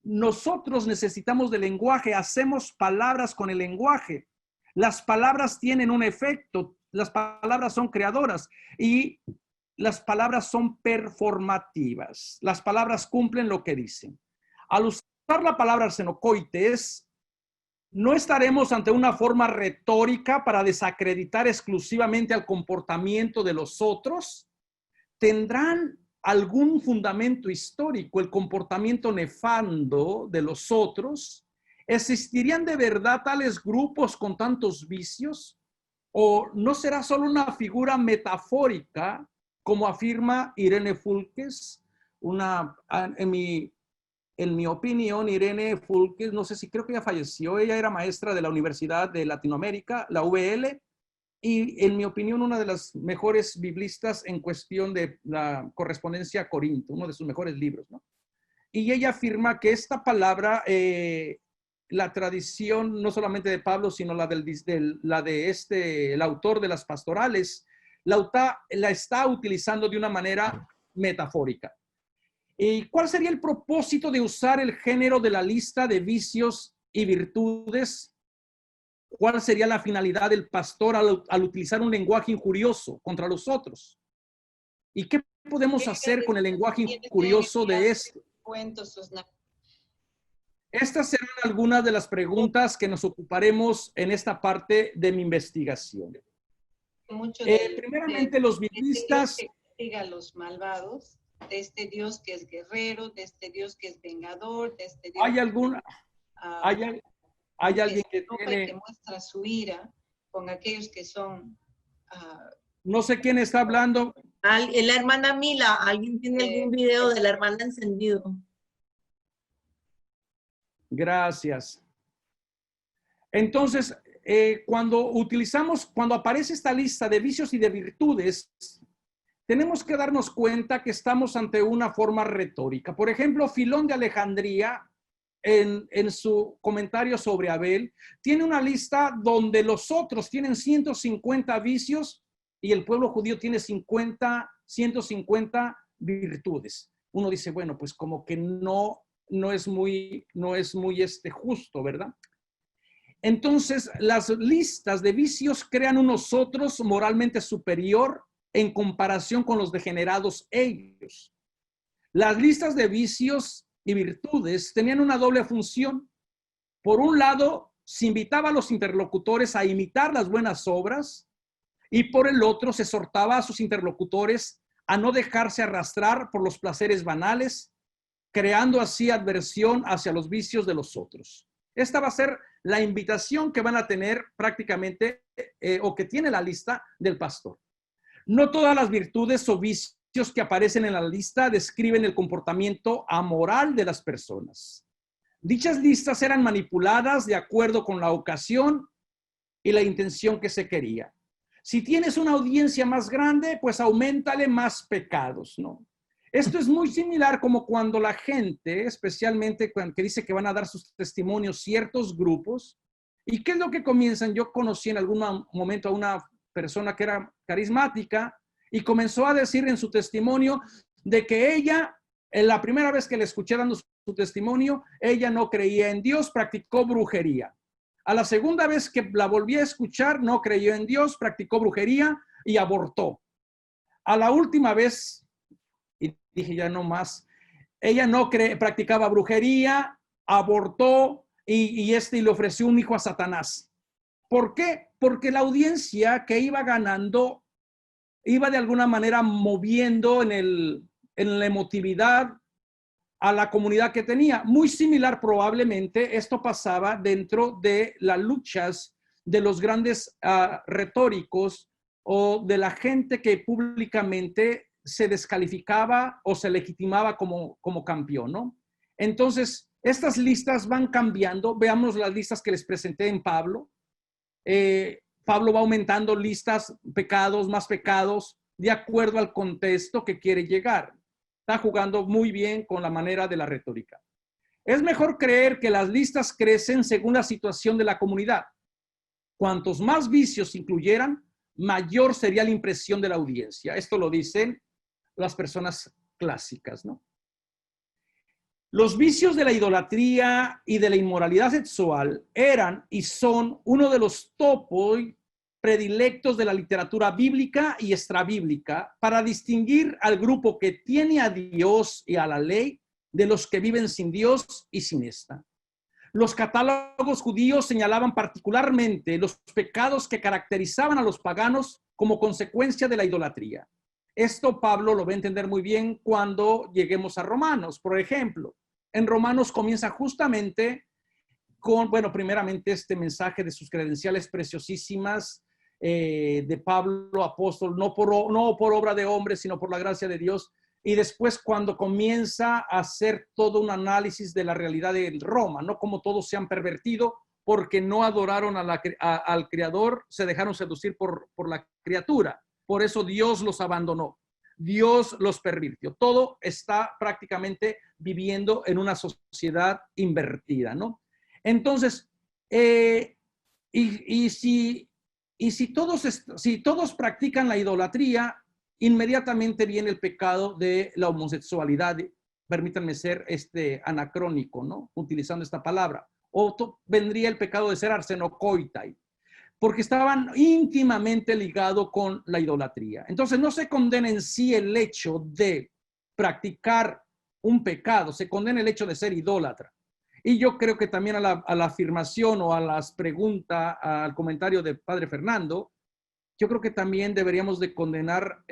Nosotros necesitamos del lenguaje, hacemos palabras con el lenguaje. Las palabras tienen un efecto, las palabras son creadoras y las palabras son performativas. Las palabras cumplen lo que dicen. Al usar la palabra arsenocoites, no estaremos ante una forma retórica para desacreditar exclusivamente al comportamiento de los otros. ¿Tendrán algún fundamento histórico el comportamiento nefando de los otros? ¿Existirían de verdad tales grupos con tantos vicios? ¿O no será solo una figura metafórica, como afirma Irene Fulques? En mi opinión, Irene Fulques, no sé si creo que ya falleció, ella era maestra de la Universidad de Latinoamérica, la UVL, y en mi opinión una de las mejores biblistas en cuestión de la correspondencia a Corinto, uno de sus mejores libros, ¿no? Y ella afirma que esta palabra, la tradición no solamente de Pablo, sino el autor de las pastorales, la está utilizando de una manera metafórica. ¿Y cuál sería el propósito de usar el género de la lista de vicios y virtudes? ¿Cuál sería la finalidad del pastor al utilizar un lenguaje injurioso contra los otros? ¿Y qué podemos hacer con el lenguaje injurioso de esto? Estas serán algunas de las preguntas que nos ocuparemos en esta parte de mi investigación. Primeramente, los biblistas... Diga los malvados, de este Dios que es guerrero, de este Dios que es vengador, de este Dios ¿Hay alguna? ¿Hay alguien que tiene... que muestra su ira con aquellos que son... no sé quién está hablando. La hermana Mila, ¿alguien tiene algún video de la hermana encendido? Gracias. Entonces, cuando aparece esta lista de vicios y de virtudes, tenemos que darnos cuenta que estamos ante una forma retórica. Por ejemplo, Filón de Alejandría, en su comentario sobre Abel, tiene una lista donde los otros tienen 150 vicios y el pueblo judío tiene 150 virtudes. Uno dice, bueno, pues como que no es muy justo, ¿verdad? Entonces, las listas de vicios crean un nosotros moralmente superior en comparación con los degenerados ellos. Las listas de vicios y virtudes tenían una doble función. Por un lado, se invitaba a los interlocutores a imitar las buenas obras y por el otro se exhortaba a sus interlocutores a no dejarse arrastrar por los placeres banales, creando así adversión hacia los vicios de los otros. Esta va a ser la invitación que van a tener prácticamente o que tiene la lista del pastor. No todas las virtudes o vicios que aparecen en la lista describen el comportamiento amoral de las personas. Dichas listas eran manipuladas de acuerdo con la ocasión y la intención que se quería. Si tienes una audiencia más grande, pues auméntale más pecados, ¿no? Esto es muy similar como cuando la gente, especialmente cuando que dice que van a dar sus testimonios ciertos grupos, ¿y qué es lo que comienzan? Yo conocí en algún momento a una persona que era carismática y comenzó a decir en su testimonio de que ella, en la primera vez que le escuché dando su testimonio, ella no creía en Dios, practicó brujería. A la segunda vez que la volví a escuchar, no creyó en Dios, practicó brujería y abortó. A la última vez, y dije ya no más, ella no practicaba brujería, abortó y le ofreció un hijo a Satanás. ¿Por qué? Porque la audiencia que iba ganando iba de alguna manera moviendo en la emotividad a la comunidad que tenía. Muy similar probablemente esto pasaba dentro de las luchas de los grandes retóricos o de la gente que públicamente se descalificaba o se legitimaba como campeón, ¿no? Entonces, estas listas van cambiando. Veamos las listas que les presenté en Pablo. Pablo va aumentando listas, pecados, más pecados, de acuerdo al contexto que quiere llegar. Está jugando muy bien con la manera de la retórica. Es mejor creer que las listas crecen según la situación de la comunidad. Cuantos más vicios incluyeran, mayor sería la impresión de la audiencia. Esto lo dicen las personas clásicas, ¿no? Los vicios de la idolatría y de la inmoralidad sexual eran y son uno de los topos predilectos de la literatura bíblica y extrabíblica para distinguir al grupo que tiene a Dios y a la ley de los que viven sin Dios y sin esta. Los catálogos judíos señalaban particularmente los pecados que caracterizaban a los paganos como consecuencia de la idolatría. Esto Pablo lo va a entender muy bien cuando lleguemos a Romanos. Por ejemplo, en Romanos comienza justamente con, bueno, primeramente este mensaje de sus credenciales preciosísimas de Pablo, apóstol, no por obra de hombre, sino por la gracia de Dios. Y después cuando comienza a hacer todo un análisis de la realidad de Roma, ¿no? Como todos se han pervertido porque no adoraron al Creador, se dejaron seducir por la criatura. Por eso Dios los abandonó, Dios los pervirtió. Todo está prácticamente viviendo en una sociedad invertida, ¿no? Entonces, si todos practican la idolatría, inmediatamente viene el pecado de la homosexualidad. Permítanme ser anacrónico, ¿no? Utilizando esta palabra. O vendría el pecado de ser arsenocoitai, porque estaban íntimamente ligados con la idolatría. Entonces no se condena en sí el hecho de practicar un pecado, se condena el hecho de ser idólatra. Y yo creo que también a la afirmación o a las preguntas, al comentario de Padre Fernando, yo creo que también deberíamos de condenar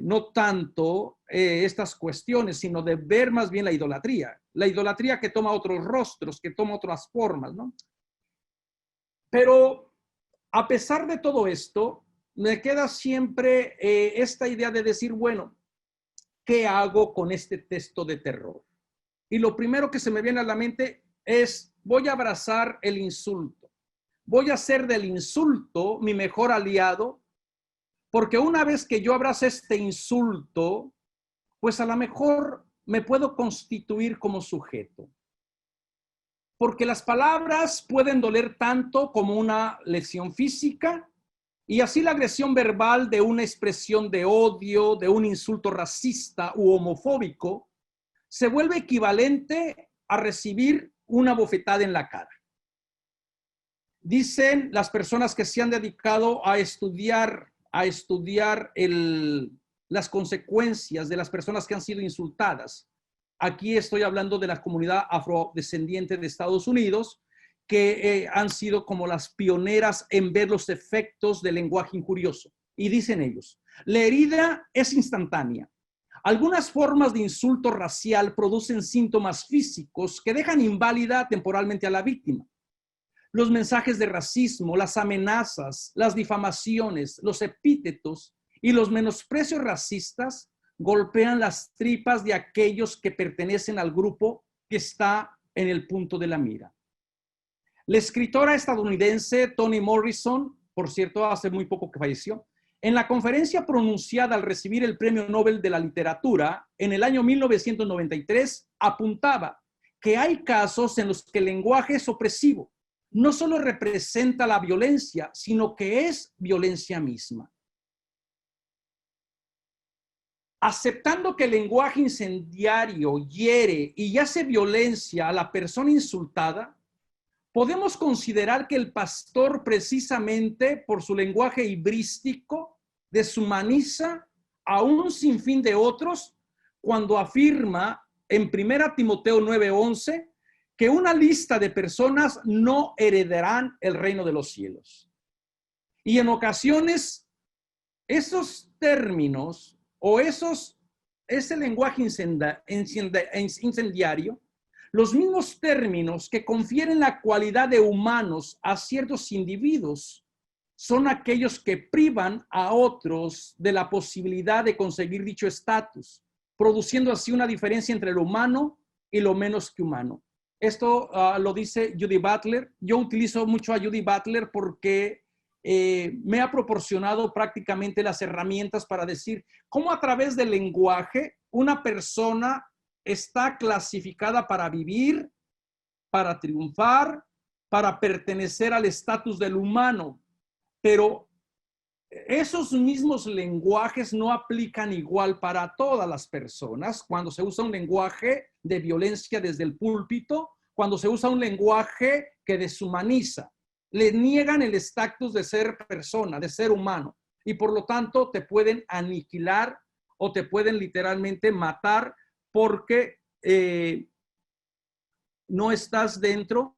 no tanto estas cuestiones, sino de ver más bien la idolatría que toma otros rostros, que toma otras formas, ¿no? Pero a pesar de todo esto, me queda siempre esta idea de decir, bueno, ¿qué hago con este texto de terror? Y lo primero que se me viene a la mente es, voy a abrazar el insulto. Voy a hacer del insulto mi mejor aliado, porque una vez que yo abrace este insulto, pues a lo mejor me puedo constituir como sujeto. Porque las palabras pueden doler tanto como una lesión física, y así la agresión verbal de una expresión de odio, de un insulto racista u homofóbico, se vuelve equivalente a recibir una bofetada en la cara. Dicen las personas que se han dedicado a estudiar las consecuencias de las personas que han sido insultadas. Aquí estoy hablando de la comunidad afrodescendiente de Estados Unidos, que han sido como las pioneras en ver los efectos del lenguaje injurioso. Y dicen ellos, la herida es instantánea. Algunas formas de insulto racial producen síntomas físicos que dejan inválida temporalmente a la víctima. Los mensajes de racismo, las amenazas, las difamaciones, los epítetos y los menosprecios racistas golpean las tripas de aquellos que pertenecen al grupo que está en el punto de la mira. La escritora estadounidense Toni Morrison, por cierto, hace muy poco que falleció, en la conferencia pronunciada al recibir el Premio Nobel de la Literatura en el año 1993, apuntaba que hay casos en los que el lenguaje es opresivo. No solo representa la violencia, sino que es violencia misma. Aceptando que el lenguaje incendiario hiere y hace violencia a la persona insultada, podemos considerar que el pastor, precisamente por su lenguaje hibrístico, deshumaniza a un sinfín de otros cuando afirma en 1 Timoteo 9:11 que una lista de personas no heredarán el reino de los cielos. Y en ocasiones, esos términos o ese lenguaje incendiario, los mismos términos que confieren la cualidad de humanos a ciertos individuos, son aquellos que privan a otros de la posibilidad de conseguir dicho estatus, produciendo así una diferencia entre lo humano y lo menos que humano. Esto lo dice Judy Butler. Yo utilizo mucho a Judy Butler porque me ha proporcionado prácticamente las herramientas para decir cómo a través del lenguaje una persona está clasificada para vivir, para triunfar, para pertenecer al estatus del humano. Pero esos mismos lenguajes no aplican igual para todas las personas. Cuando se usa un lenguaje de violencia desde el púlpito, cuando se usa un lenguaje que deshumaniza, le niegan el estatus de ser persona, de ser humano, y por lo tanto te pueden aniquilar o te pueden literalmente matar porque no estás dentro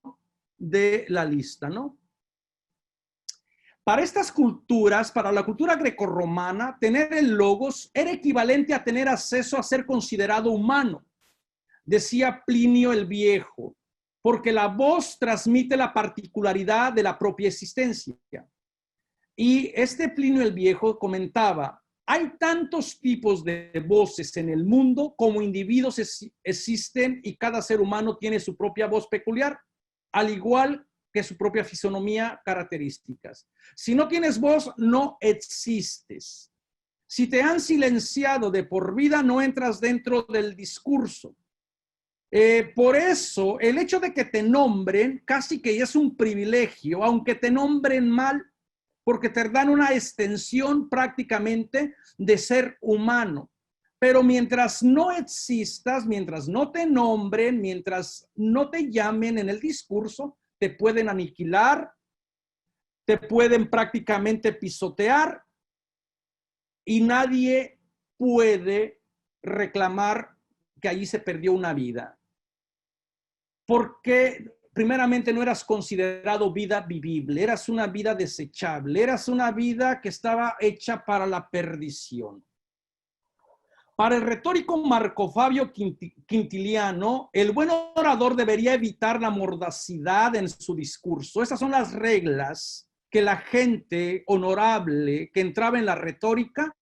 de la lista, ¿no? Para estas culturas, para la cultura grecorromana, tener el logos era equivalente a tener acceso a ser considerado humano. Decía Plinio el Viejo, porque la voz transmite la particularidad de la propia existencia. Y este Plinio el Viejo comentaba, hay tantos tipos de voces en el mundo como individuos existen y cada ser humano tiene su propia voz peculiar, al igual que su propia fisonomía, características. Si no tienes voz, no existes. Si te han silenciado de por vida, no entras dentro del discurso. Por eso, el hecho de que te nombren casi que es un privilegio, aunque te nombren mal, porque te dan una extensión prácticamente de ser humano. Pero mientras no existas, mientras no te nombren, mientras no te llamen en el discurso, te pueden aniquilar, te pueden prácticamente pisotear y nadie puede reclamar que allí se perdió una vida. Porque primeramente no eras considerado vida vivible, eras una vida desechable, eras una vida que estaba hecha para la perdición. Para el retórico Marco Fabio Quintiliano, el buen orador debería evitar la mordacidad en su discurso. Esas son las reglas que la gente honorable que entraba en la retórica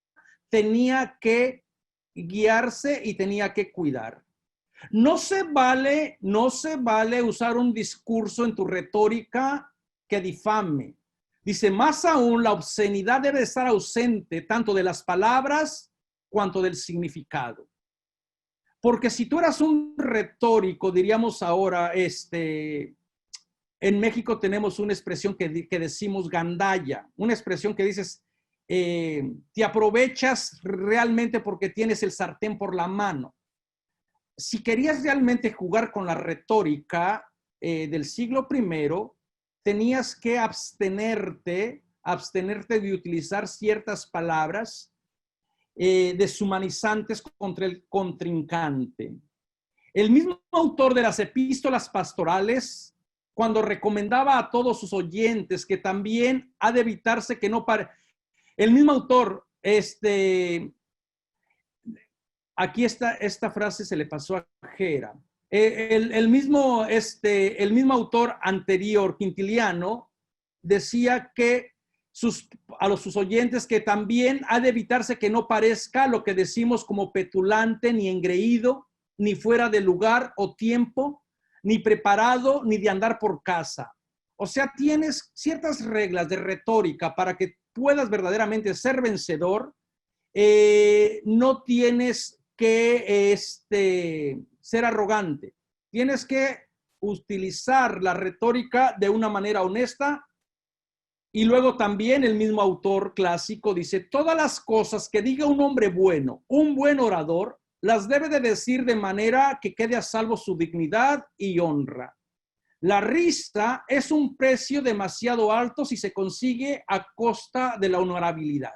tenía que guiarse y tenía que cuidar. No se vale usar un discurso en tu retórica que difame. Dice, más aún, la obscenidad debe estar ausente tanto de las palabras cuanto del significado. Porque si tú eras un retórico, diríamos ahora, en México tenemos una expresión que decimos gandalla, una expresión que dices, te aprovechas realmente porque tienes el sartén por la mano. Si querías realmente jugar con la retórica del siglo I, tenías que abstenerte de utilizar ciertas palabras deshumanizantes contra el contrincante. El mismo autor de las epístolas pastorales, cuando recomendaba a todos sus oyentes que también ha de evitarse que no pare. El mismo autor, aquí está, esta frase se le pasó a Gera. El mismo autor anterior, Quintiliano, decía que a sus oyentes que también ha de evitarse que no parezca lo que decimos como petulante, ni engreído, ni fuera de lugar o tiempo, ni preparado, ni de andar por casa. O sea, tienes ciertas reglas de retórica para que puedas verdaderamente ser vencedor. No tienes que ser arrogante. Tienes que utilizar la retórica de una manera honesta. Y luego también el mismo autor clásico dice, todas las cosas que diga un hombre bueno, un buen orador, las debe de decir de manera que quede a salvo su dignidad y honra. La risa es un precio demasiado alto si se consigue a costa de la honorabilidad.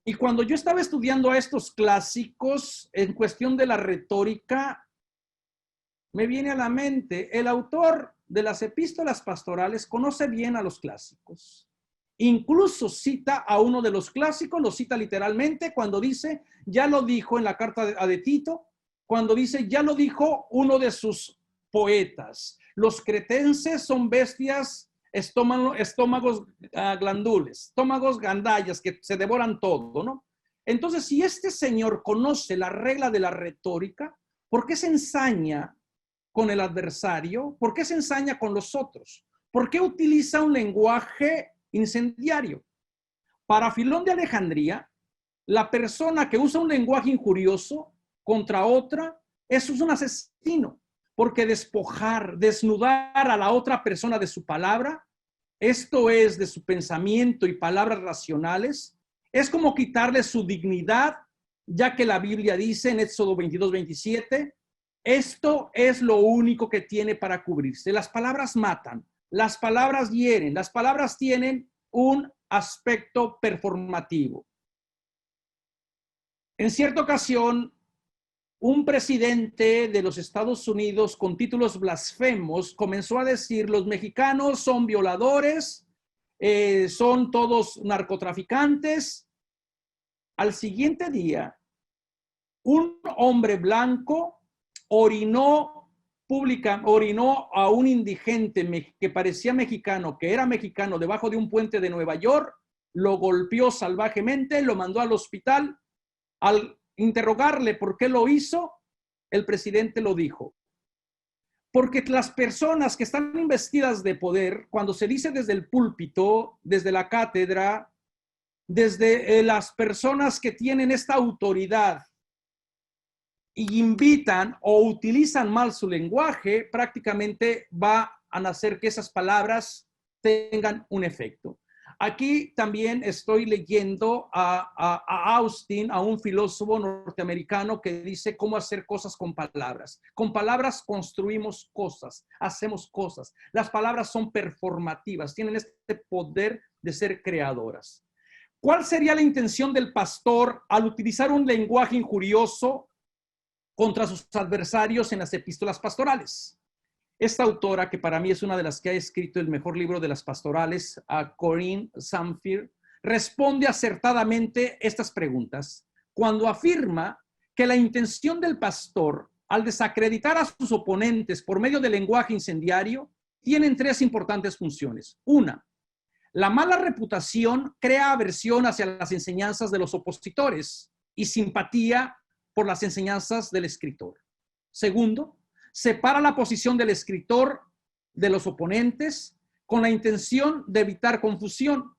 Y cuando yo estaba estudiando a estos clásicos en cuestión de la retórica, me viene a la mente, el autor de las epístolas pastorales conoce bien a los clásicos. Incluso cita a uno de los clásicos, lo cita literalmente cuando dice, ya lo dijo en la carta de Tito, cuando dice, ya lo dijo uno de sus poetas. Los cretenses son bestias, estómagos glandules, estómagos gandallas que se devoran todo, ¿no? Entonces, si este señor conoce la regla de la retórica, ¿por qué se ensaña con el adversario? ¿Por qué se ensaña con los otros? ¿Por qué utiliza un lenguaje incendiario? Para Filón de Alejandría, la persona que usa un lenguaje injurioso contra otra, eso es un asesino, porque despojar, desnudar a la otra persona de su palabra, esto es de su pensamiento y palabras racionales, es como quitarle su dignidad, ya que la Biblia dice en Éxodo 22:27, esto es lo único que tiene para cubrirse. Las palabras matan, las palabras hieren, las palabras tienen un aspecto performativo. En cierta ocasión, un presidente de los Estados Unidos con títulos blasfemos comenzó a decir, los mexicanos son violadores, son todos narcotraficantes. Al siguiente día, un hombre blanco orinó a un indigente que parecía mexicano, que era mexicano, debajo de un puente de Nueva York, lo golpeó salvajemente, lo mandó al hospital. Al interrogarle por qué lo hizo, el presidente lo dijo. Porque las personas que están investidas de poder, cuando se dice desde el púlpito, desde la cátedra, desde las personas que tienen esta autoridad y invitan o utilizan mal su lenguaje, prácticamente va a hacer que esas palabras tengan un efecto. Aquí también estoy leyendo a Austin, a un filósofo norteamericano que dice cómo hacer cosas con palabras. Con palabras construimos cosas, hacemos cosas. Las palabras son performativas, tienen este poder de ser creadoras. ¿Cuál sería la intención del pastor al utilizar un lenguaje injurioso contra sus adversarios en las epístolas pastorales? Esta autora, que para mí es una de las que ha escrito el mejor libro de las pastorales, a Corinne Samphire, responde acertadamente estas preguntas cuando afirma que la intención del pastor al desacreditar a sus oponentes por medio del lenguaje incendiario tienen tres importantes funciones. Una, la mala reputación crea aversión hacia las enseñanzas de los opositores y simpatía por las enseñanzas del escritor. Segundo, separa la posición del escritor de los oponentes con la intención de evitar confusión.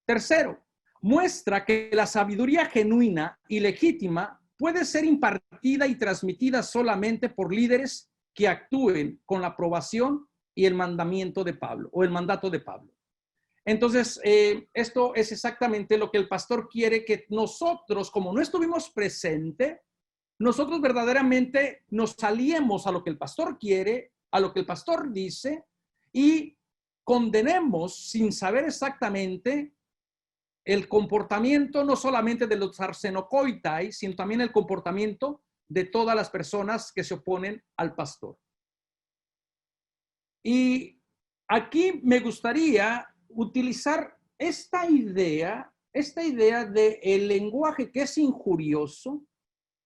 Tercero, muestra que la sabiduría genuina y legítima puede ser impartida y transmitida solamente por líderes que actúen con la aprobación y el mandamiento de Pablo o el mandato de Pablo. Entonces, esto es exactamente lo que el pastor quiere que nosotros, como no estuvimos presentes, nosotros verdaderamente nos aliemos a lo que el pastor quiere, a lo que el pastor dice, y condenemos sin saber exactamente el comportamiento no solamente de los arsenocoitai, sino también el comportamiento de todas las personas que se oponen al pastor. Y aquí me gustaría utilizar esta idea de el lenguaje que es injurioso,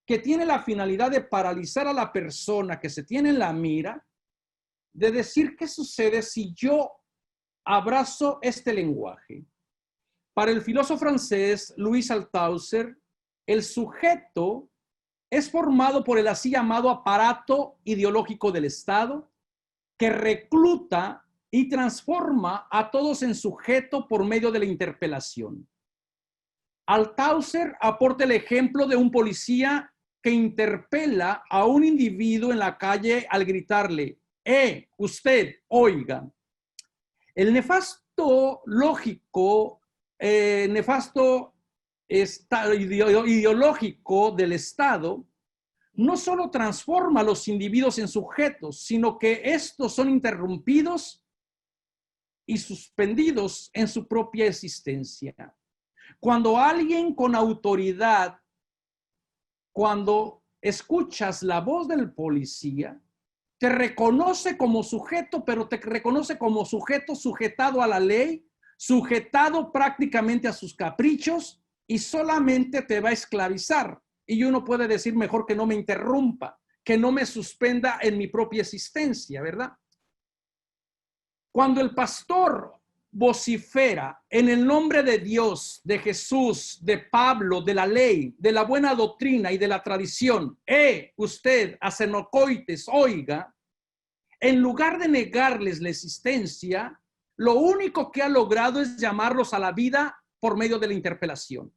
que tiene la finalidad de paralizar a la persona que se tiene en la mira, de decir qué sucede si yo abrazo este lenguaje. Para el filósofo francés Louis Althusser, el sujeto es formado por el así llamado aparato ideológico del Estado, que recluta y transforma a todos en sujeto por medio de la interpelación. Althusser aporta el ejemplo de un policía que interpela a un individuo en la calle al gritarle, usted, oiga. El nefasto ideológico del Estado no solo transforma a los individuos en sujetos, sino que estos son interrumpidos y suspendidos en su propia existencia. Cuando alguien con autoridad, cuando escuchas la voz del policía, te reconoce como sujeto, pero te reconoce como sujeto sujetado a la ley, sujetado prácticamente a sus caprichos y solamente te va a esclavizar. Y uno puede decir mejor que no me interrumpa, que no me suspenda en mi propia existencia, ¿verdad? Cuando el pastor vocifera en el nombre de Dios, de Jesús, de Pablo, de la ley, de la buena doctrina y de la tradición, usted, arsenocoites, oiga, en lugar de negarles la existencia, lo único que ha logrado es llamarlos a la vida por medio de la interpelación.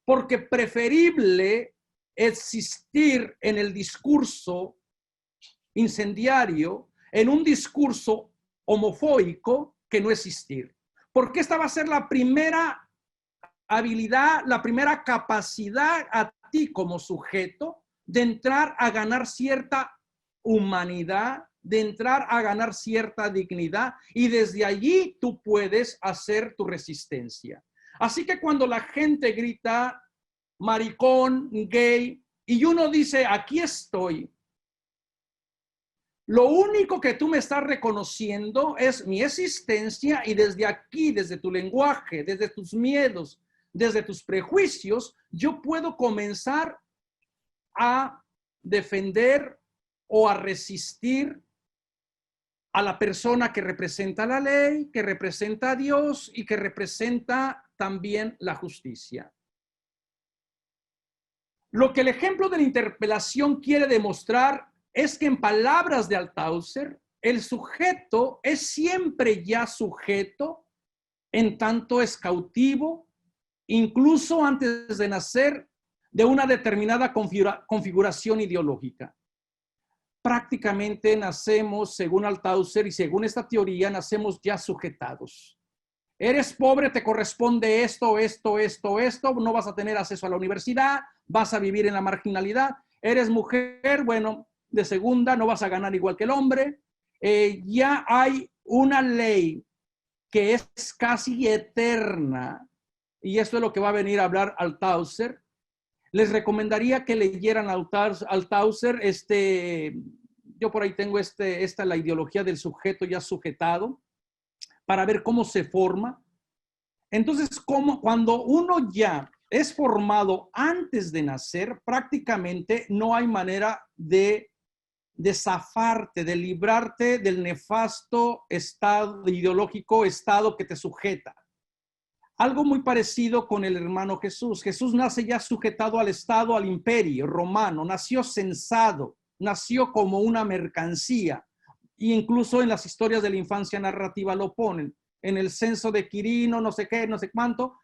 Porque preferible existir en el discurso incendiario, en un discurso homofóbico, que no existir. Porque esta va a ser la primera habilidad, la primera capacidad a ti como sujeto de entrar a ganar cierta humanidad, de entrar a ganar cierta dignidad, y desde allí tú puedes hacer tu resistencia. Así que cuando la gente grita maricón, gay, y uno dice, aquí estoy, lo único que tú me estás reconociendo es mi existencia, y desde aquí, desde tu lenguaje, desde tus miedos, desde tus prejuicios, yo puedo comenzar a defender o a resistir a la persona que representa la ley, que representa a Dios y que representa también la justicia. Lo que el ejemplo de la interpelación quiere demostrar es que en palabras de Althusser, el sujeto es siempre ya sujeto, en tanto es cautivo, incluso antes de nacer de una determinada configuración ideológica. Prácticamente nacemos, según Althusser y según esta teoría, nacemos ya sujetados. Eres pobre, te corresponde esto, no vas a tener acceso a la universidad, vas a vivir en la marginalidad. Eres mujer, bueno, de segunda, no vas a ganar igual que el hombre. Ya hay una ley que es casi eterna, y esto es lo que va a venir a hablar Althusser. Les recomendaría que leyeran Althusser. Yo por ahí tengo la ideología del sujeto ya sujetado, para ver cómo se forma. Entonces, cuando uno ya es formado antes de nacer, prácticamente no hay manera de zafarte, de librarte del nefasto ideológico estado que te sujeta. Algo muy parecido con el hermano Jesús. Jesús nace ya sujetado al Estado, al imperio romano, nació censado, nació como una mercancía, e incluso en las historias de la infancia narrativa lo ponen, en el censo de Quirino, no sé qué, no sé cuánto,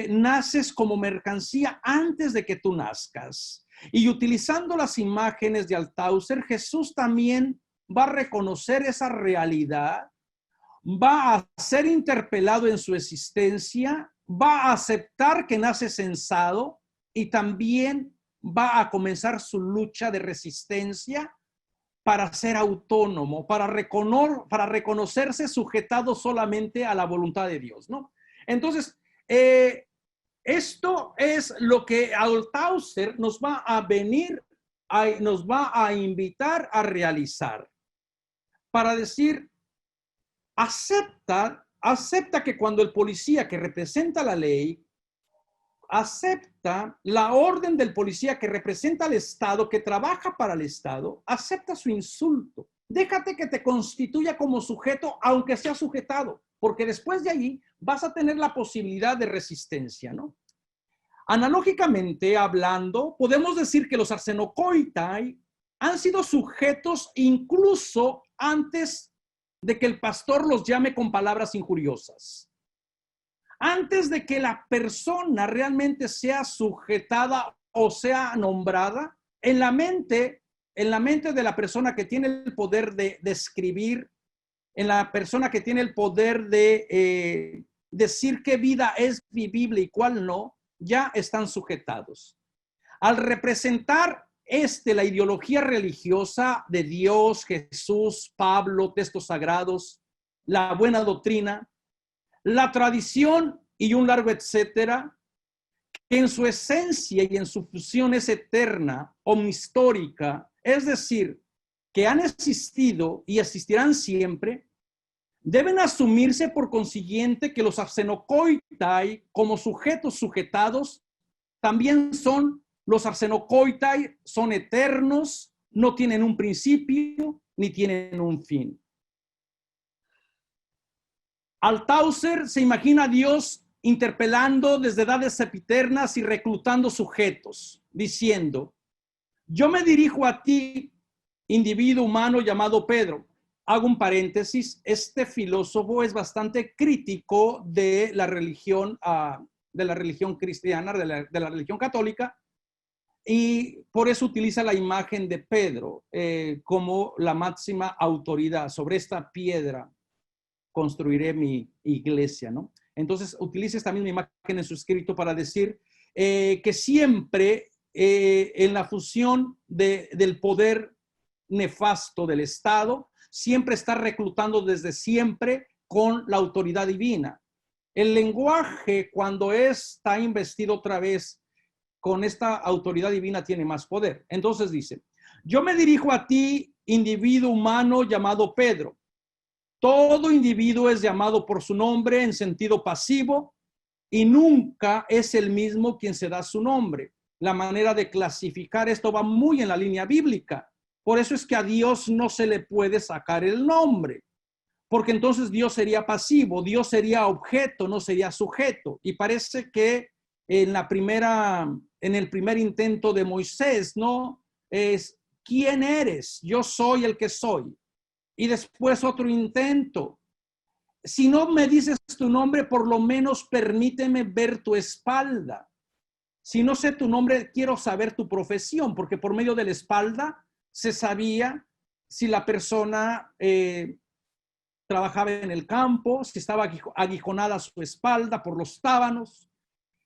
naces como mercancía antes de que tú nazcas. Y utilizando las imágenes de Althusser, Jesús también va a reconocer esa realidad, va a ser interpelado en su existencia, va a aceptar que nace censado y también va a comenzar su lucha de resistencia para ser autónomo, para reconocerse sujetado solamente a la voluntad de Dios, ¿no? Entonces, esto es lo que Althusser nos va a invitar a realizar, para decir, acepta que cuando el policía que representa la ley acepta la orden del policía que representa al Estado, que trabaja para el Estado, acepta su insulto. Déjate que te constituya como sujeto, aunque sea sujetado, porque después de allí vas a tener la posibilidad de resistencia, ¿no? Analógicamente hablando, podemos decir que los arsenokoitai han sido sujetos incluso antes de que el pastor los llame con palabras injuriosas. Antes de que la persona realmente sea sujetada o sea nombrada, en la mente de la persona que tiene el poder de escribir, en la persona que tiene el poder de decir qué vida es vivible y cuál no, ya están sujetados. Al representar la ideología religiosa de Dios, Jesús, Pablo, textos sagrados, la buena doctrina, la tradición y un largo etcétera, que en su esencia y en su fusión es eterna, omnistórica, es decir, que han existido y existirán siempre, deben asumirse por consiguiente que los arsenokoitai, como sujetos sujetados, también son los arsenokoitai, son eternos, no tienen un principio ni tienen un fin. Althusser se imagina a Dios interpelando desde edades sempiternas y reclutando sujetos, diciendo, yo me dirijo a ti, individuo humano llamado Pedro. Hago un paréntesis, este filósofo es bastante crítico de la religión cristiana, de la religión católica, y por eso utiliza la imagen de Pedro como la máxima autoridad. Sobre esta piedra construiré mi iglesia, ¿no? Entonces utiliza esta misma imagen en su escrito para decir que siempre en la fusión del poder nefasto del Estado, siempre está reclutando desde siempre con la autoridad divina. El lenguaje, cuando está investido otra vez con esta autoridad divina, tiene más poder. Entonces dice, yo me dirijo a ti, individuo humano llamado Pedro. Todo individuo es llamado por su nombre en sentido pasivo y nunca es el mismo quien se da su nombre. La manera de clasificar esto va muy en la línea bíblica. Por eso es que a Dios no se le puede sacar el nombre, porque entonces Dios sería pasivo, Dios sería objeto, no sería sujeto. Y parece que en el primer intento de Moisés, ¿no? Es, ¿quién eres? Yo soy el que soy. Y después otro intento. Si no me dices tu nombre, por lo menos permíteme ver tu espalda. Si no sé tu nombre, quiero saber tu profesión, porque por medio de la espalda se sabía si la persona trabajaba en el campo, si estaba aguijonada a su espalda por los tábanos,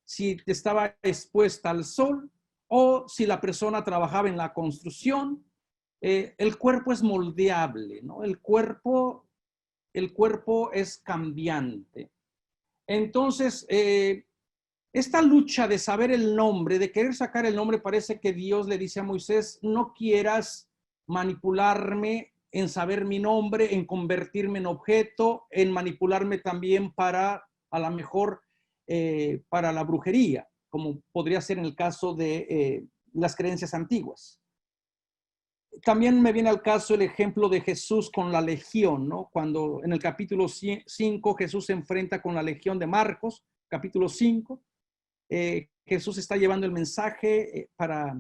si estaba expuesta al sol o si la persona trabajaba en la construcción. El cuerpo es moldeable, ¿no? El cuerpo es cambiante. Entonces, esta lucha de saber el nombre, de querer sacar el nombre, parece que Dios le dice a Moisés, no quieras manipularme en saber mi nombre, en convertirme en objeto, en manipularme también para, a lo mejor, para la brujería, como podría ser en el caso de las creencias antiguas. También me viene al caso el ejemplo de Jesús con la legión, ¿no? Cuando en el capítulo 5 Jesús se enfrenta con la legión de Marcos, capítulo 5, Jesús está llevando el mensaje para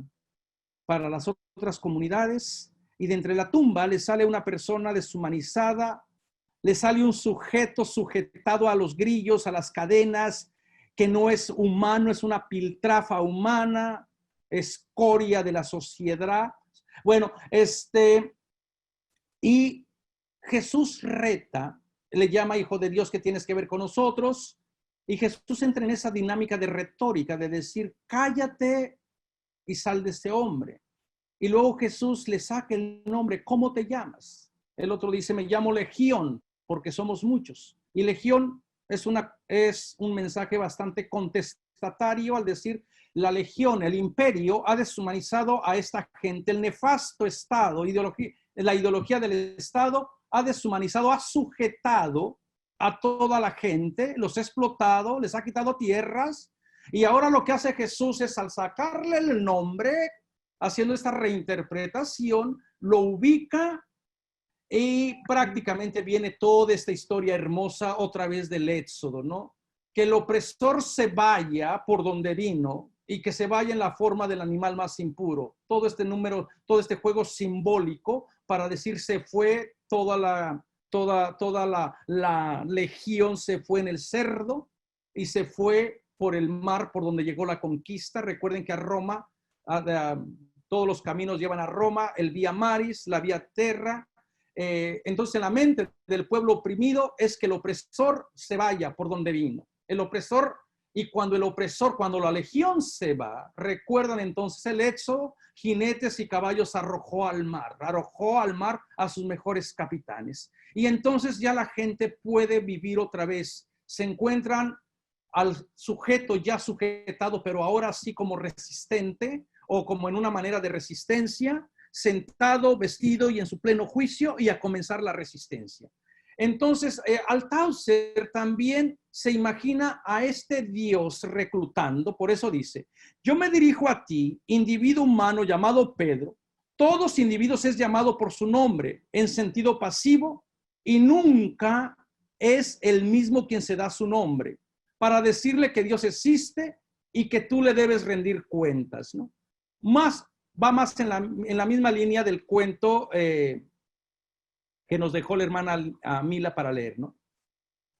las otras comunidades y de entre la tumba le sale una persona deshumanizada, le sale un sujeto sujetado a los grillos, a las cadenas, que no es humano, es una piltrafa humana, escoria de la sociedad. Bueno, y Jesús reta, le llama hijo de Dios, ¿qué tienes que ver con nosotros? Y Jesús entra en esa dinámica de retórica, de decir, cállate y sal de este hombre. Y luego Jesús le saca el nombre, ¿cómo te llamas? El otro dice, me llamo Legión, porque somos muchos. Y Legión es un mensaje bastante contestatario al decir, la legión, el imperio, ha deshumanizado a esta gente. El nefasto Estado, la ideología del Estado, ha deshumanizado, ha sujetado a toda la gente, los ha explotado, les ha quitado tierras. Y ahora lo que hace Jesús es, al sacarle el nombre, haciendo esta reinterpretación, lo ubica y prácticamente viene toda esta historia hermosa otra vez del Éxodo, ¿no? Que el opresor se vaya por donde vino y que se vaya en la forma del animal más impuro. Todo este juego simbólico para decir se fue toda la legión, se fue en el cerdo y se fue por el mar por donde llegó la conquista. Recuerden que a Roma, todos los caminos llevan a Roma, el vía maris, la vía terra. Entonces en la mente del pueblo oprimido es que el opresor se vaya por donde vino. El opresor, y cuando la legión se va, recuerdan entonces el Éxodo, jinetes y caballos arrojó al mar a sus mejores capitanes. Y entonces ya la gente puede vivir otra vez. Se encuentran al sujeto ya sujetado, pero ahora sí como resistente o como en una manera de resistencia, sentado, vestido y en su pleno juicio, y a comenzar la resistencia. Entonces, Althusser también se imagina a este Dios reclutando, por eso dice, yo me dirijo a ti, individuo humano llamado Pedro, todos individuos es llamado por su nombre en sentido pasivo y nunca es el mismo quien se da su nombre, para decirle que Dios existe y que tú le debes rendir cuentas, ¿no? Va más en la misma línea del cuento que nos dejó la hermana Mila para leer, ¿no?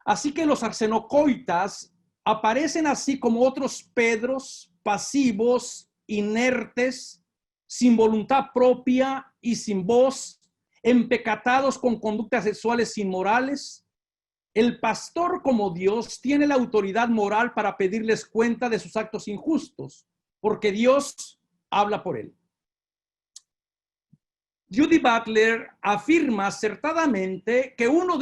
Así que los arsenocoitas aparecen así como otros Pedros pasivos, inertes, sin voluntad propia y sin voz, empecatados con conductas sexuales inmorales. El pastor como Dios tiene la autoridad moral para pedirles cuenta de sus actos injustos, porque Dios habla por él. Judy Butler afirma acertadamente que uno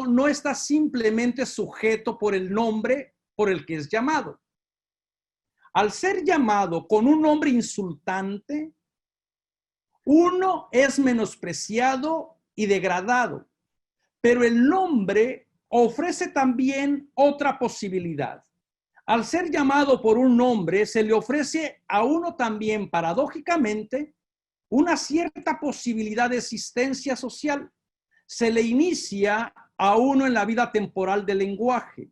no está simplemente sujeto por el nombre por el que es llamado. Al ser llamado con un nombre insultante, uno es menospreciado y degradado, pero el nombre ofrece también otra posibilidad. Al ser llamado por un nombre, se le ofrece a uno también, paradójicamente, una cierta posibilidad de existencia social. Se le inicia a uno en la vida temporal del lenguaje,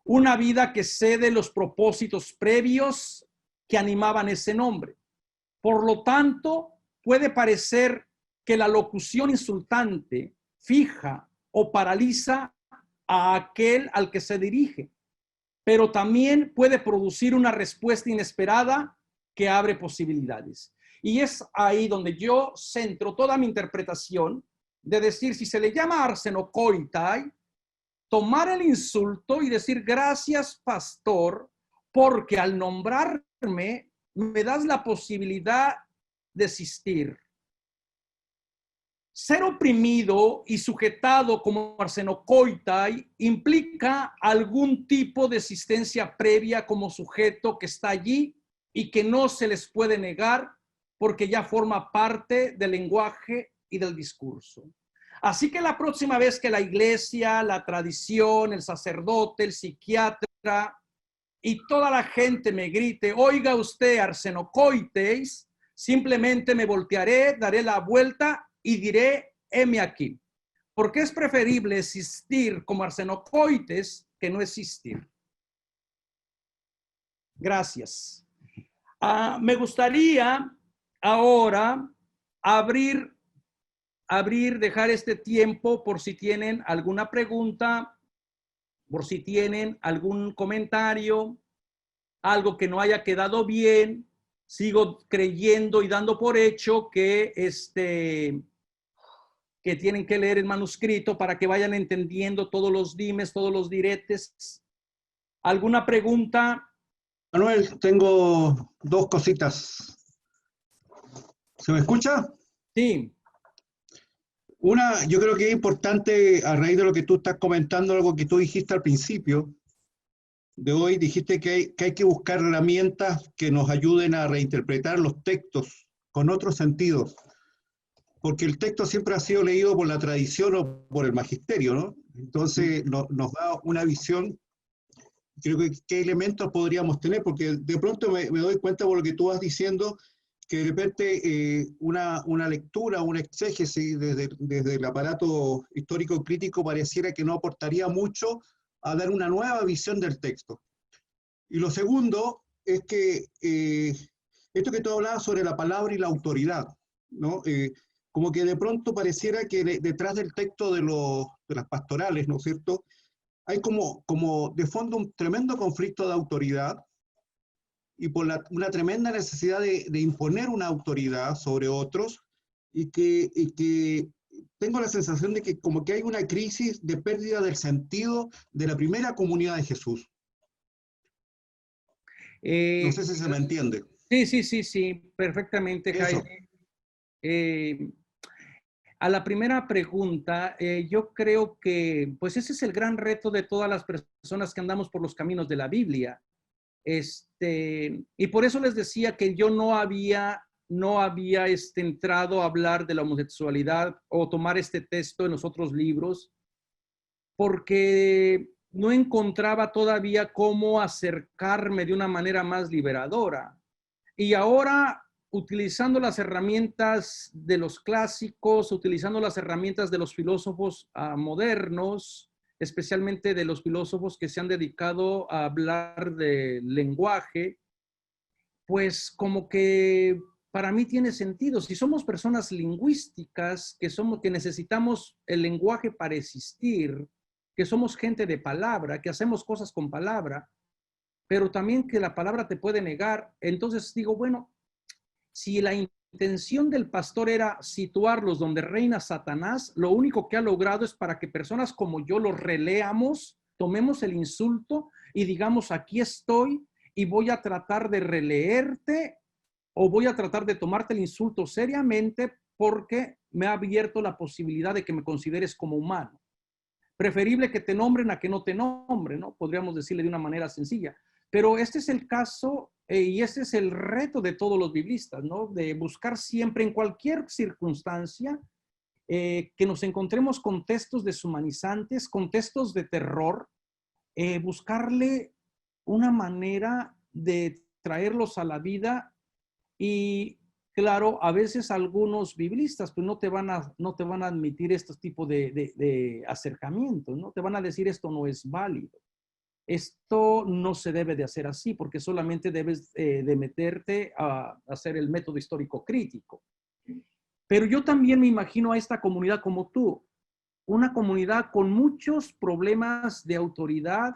una vida que cede los propósitos previos que animaban ese nombre. Por lo tanto, puede parecer que la locución insultante fija o paraliza a aquel al que se dirige, pero también puede producir una respuesta inesperada que abre posibilidades. Y es ahí donde yo centro toda mi interpretación de decir, si se le llama arsenocoitai, tomar el insulto y decir, gracias, pastor, porque al nombrarme me das la posibilidad de existir. Ser oprimido y sujetado como arsenocoitai implica algún tipo de existencia previa como sujeto que está allí y que no se les puede negar porque ya forma parte del lenguaje y del discurso. Así que la próxima vez que la iglesia, la tradición, el sacerdote, el psiquiatra y toda la gente me grite, oiga usted arsenocoites, simplemente me voltearé, daré la vuelta y diré, heme aquí. Porque es preferible existir como arsenocoites que no existir. Gracias. Me gustaría ahora dejar este tiempo por si tienen alguna pregunta, por si tienen algún comentario, algo que no haya quedado bien. Sigo creyendo y dando por hecho que tienen que leer el manuscrito para que vayan entendiendo todos los dimes, todos los diretes. ¿Alguna pregunta? Manuel, tengo dos cositas. ¿Se me escucha? Sí. Yo creo que es importante, a raíz de lo que tú estás comentando, algo que tú dijiste al principio de hoy, dijiste que hay que buscar herramientas que nos ayuden a reinterpretar los textos con otros sentidos, porque el texto siempre ha sido leído por la tradición o por el magisterio, ¿no? Entonces nos da una visión. Creo que qué elementos podríamos tener, porque de pronto me doy cuenta por lo que tú vas diciendo, que de repente una lectura, una exégesis desde el aparato histórico crítico pareciera que no aportaría mucho a dar una nueva visión del texto. Y lo segundo es que esto que tú hablabas sobre la palabra y la autoridad, ¿no? Como que de pronto pareciera que detrás del texto de las pastorales, ¿no es cierto?, hay como de fondo un tremendo conflicto de autoridad y por una tremenda necesidad de imponer una autoridad sobre otros y que tengo la sensación de que como que hay una crisis de pérdida del sentido de la primera comunidad de Jesús. No sé si se me entiende. Sí, perfectamente, Jaime. A la primera pregunta, yo creo que pues ese es el gran reto de todas las personas que andamos por los caminos de la Biblia. Y por eso les decía que yo no había entrado a hablar de la homosexualidad o tomar este texto en los otros libros, porque no encontraba todavía cómo acercarme de una manera más liberadora. Y ahora, utilizando las herramientas de los clásicos, utilizando las herramientas de los filósofos modernos, especialmente de los filósofos que se han dedicado a hablar de lenguaje, pues como que para mí tiene sentido. Si somos personas lingüísticas, que necesitamos el lenguaje para existir, que somos gente de palabra, que hacemos cosas con palabra, pero también que la palabra te puede negar, entonces digo, bueno, si la intención del pastor era situarlos donde reina Satanás, lo único que ha logrado es para que personas como yo los releamos, tomemos el insulto y digamos, aquí estoy y voy a tratar de releerte o voy a tratar de tomarte el insulto seriamente porque me ha abierto la posibilidad de que me consideres como humano. Preferible que te nombren a que no te nombren, ¿no? Podríamos decirle de una manera sencilla. Pero este es el caso y este es el reto de todos los biblistas, ¿no? De buscar siempre en cualquier circunstancia que nos encontremos con textos deshumanizantes, con textos de terror, buscarle una manera de traerlos a la vida y claro, a veces algunos biblistas pues no te van a admitir estos tipos de acercamientos, ¿no? Te van a decir esto no es válido. Esto no se debe de hacer así porque solamente debes de meterte a hacer el método histórico crítico. Pero yo también me imagino a esta comunidad como tú, una comunidad con muchos problemas de autoridad,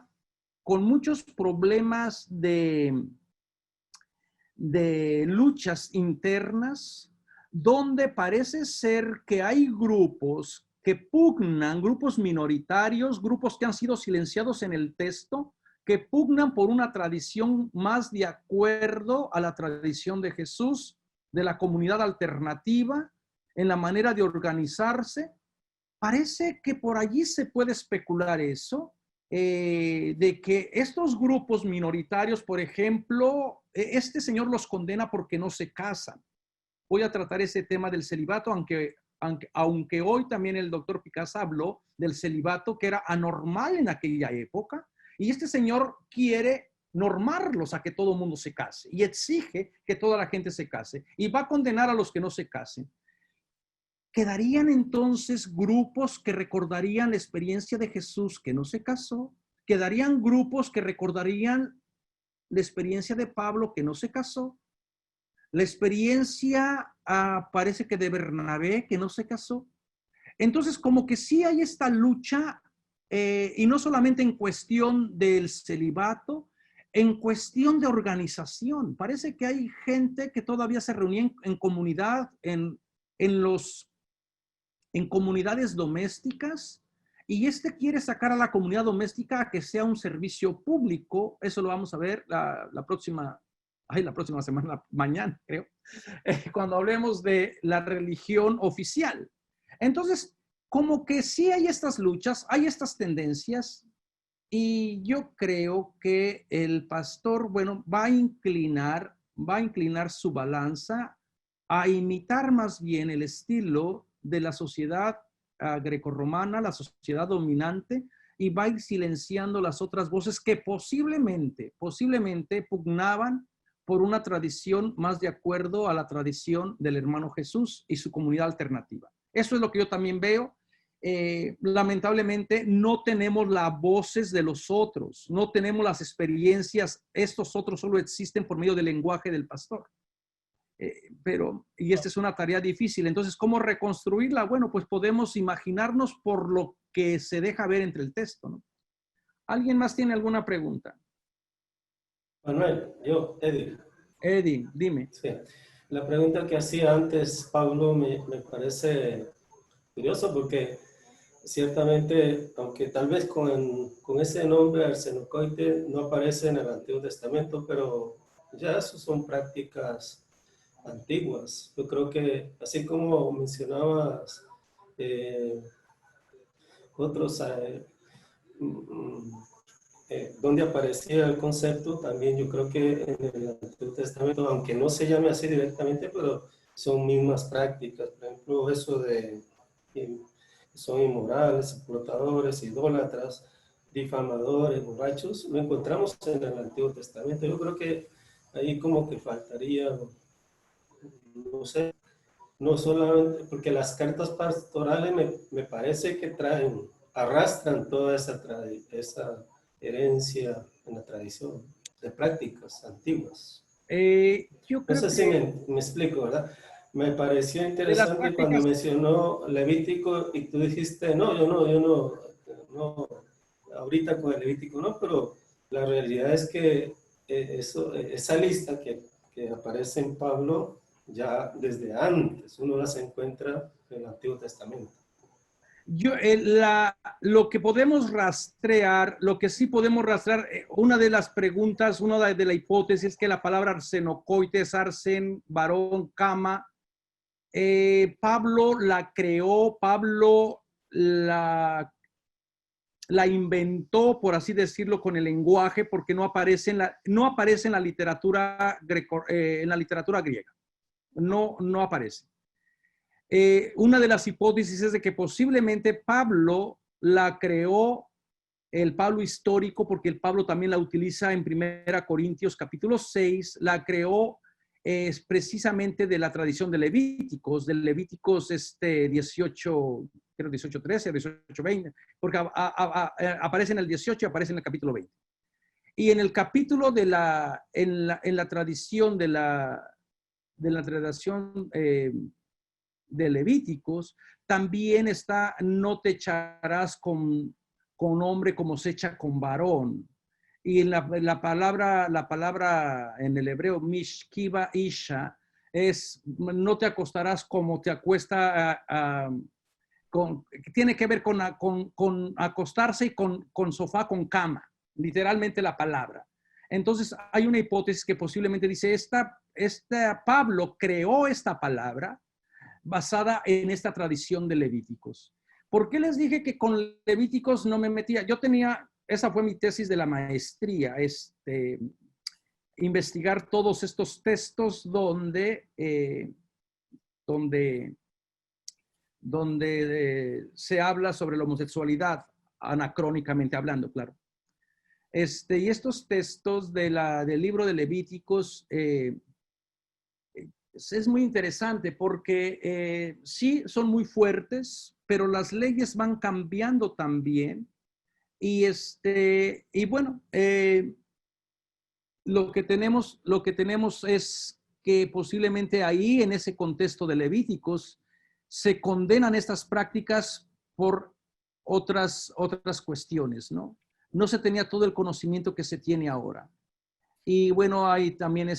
con muchos problemas de luchas internas, donde parece ser que hay grupos que pugnan, grupos minoritarios, grupos que han sido silenciados en el texto, que pugnan por una tradición más de acuerdo a la tradición de Jesús, de la comunidad alternativa, en la manera de organizarse. Parece que por allí se puede especular eso, de que estos grupos minoritarios, por ejemplo, este señor los condena porque no se casan. Voy a tratar ese tema del celibato, aunque hoy también el doctor Picasa habló del celibato que era anormal en aquella época, y este señor quiere normarlos a que todo el mundo se case y exige que toda la gente se case y va a condenar a los que no se casen. ¿Quedarían entonces grupos que recordarían la experiencia de Jesús que no se casó? ¿Quedarían grupos que recordarían la experiencia de Pablo que no se casó? La experiencia parece que de Bernabé que no se casó. Entonces como que sí hay esta lucha y no solamente en cuestión del celibato, en cuestión de organización. Parece que hay gente que todavía se reunía en comunidad, en comunidades domésticas, y quiere sacar a la comunidad doméstica a que sea un servicio público. Eso lo vamos a ver la próxima la próxima semana, mañana creo, cuando hablemos de la religión oficial. Entonces, como que sí hay estas luchas, hay estas tendencias, y yo creo que el pastor, bueno, va a inclinar su balanza a imitar más bien el estilo de la sociedad grecorromana, la sociedad dominante, y va a ir silenciando las otras voces que posiblemente pugnaban por una tradición más de acuerdo a la tradición del hermano Jesús y su comunidad alternativa. Eso es lo que yo también veo. Lamentablemente no tenemos las voces de los otros, no tenemos las experiencias, estos otros solo existen por medio del lenguaje del pastor. Y esta es una tarea difícil. Entonces, ¿cómo reconstruirla? Bueno, pues podemos imaginarnos por lo que se deja ver entre el texto, ¿no? ¿Alguien más tiene alguna pregunta? Manuel, Eddie. Eddie, dime. Sí. La pregunta que hacía antes Pablo me parece curioso porque ciertamente, aunque tal vez con ese nombre arsenocoite no aparece en el Antiguo Testamento, pero ya eso son prácticas antiguas. Yo creo que, así como mencionabas otros, donde aparecía el concepto, también yo creo que en el Antiguo Testamento, aunque no se llame así directamente, pero son mismas prácticas. Por ejemplo, eso de que son inmorales, explotadores, idólatras, difamadores, borrachos, lo encontramos en el Antiguo Testamento. Yo creo que ahí como que faltaría, no sé, no solamente, porque las cartas pastorales me parece que arrastran toda esa herencia en la tradición de prácticas antiguas. Yo creo no sé si me explico, ¿verdad? Me pareció interesante cuando mencionó Levítico y tú dijiste, no, yo no, ahorita con el Levítico no, pero la realidad es que esa lista que aparece en Pablo ya desde antes, uno las encuentra en el Antiguo Testamento. Lo que podemos rastrear, lo que sí podemos rastrear, una de las preguntas, una de la hipótesis es que la palabra arsenocoites, arsen, varón, cama, Pablo la creó, Pablo la inventó, por así decirlo, con el lenguaje, porque no aparece en la literatura griega. No aparece. Una de las hipótesis es de que posiblemente Pablo la creó, el Pablo histórico, porque el Pablo también la utiliza en 1 Corintios capítulo 6, la creó precisamente de la tradición de Levíticos 18, creo 18:13, 18:20, porque aparece en el 18 y aparece en el capítulo 20. Y en el capítulo en la tradición de la tradición de Levíticos, también está, no te echarás con hombre como se echa con varón. Y en la palabra en el hebreo, mishkiva isha, es no te acostarás como te acuesta, tiene que ver con acostarse y con sofá, con cama, literalmente la palabra. Entonces hay una hipótesis que posiblemente dice, Pablo creó esta palabra basada en esta tradición de Levíticos. ¿Por qué les dije que con Levíticos no me metía? Esa fue mi tesis de la maestría, investigar todos estos textos donde se habla sobre la homosexualidad, anacrónicamente hablando, claro. Y estos textos del libro de Levíticos es muy interesante porque sí son muy fuertes, pero las leyes van cambiando también. Y bueno, lo que tenemos es que posiblemente ahí, en ese contexto de Levíticos, se condenan estas prácticas por otras cuestiones, ¿no? No se tenía todo el conocimiento que se tiene ahora. Y bueno, hay también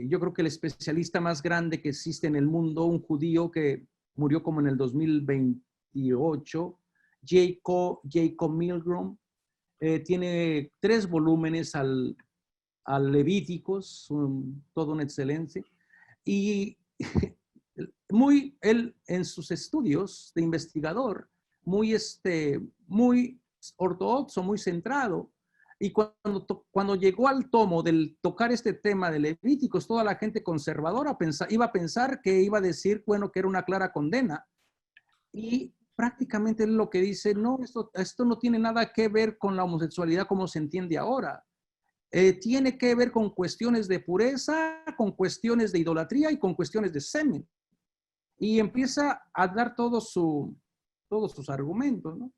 yo creo que el especialista más grande que existe en el mundo, un judío que murió como en el 2028, Jacob Milgrom, tiene 3 volúmenes al Levíticos, todo un excelente. Y él en sus estudios de investigador, muy ortodoxo, muy centrado. Y cuando llegó al tomo del tocar este tema de Levíticos, toda la gente conservadora iba a pensar que iba a decir, bueno, que era una clara condena. Y prácticamente él lo que dice, no, esto no tiene nada que ver con la homosexualidad como se entiende ahora. Tiene que ver con cuestiones de pureza, con cuestiones de idolatría y con cuestiones de semen. Y empieza a dar todos sus argumentos, ¿no?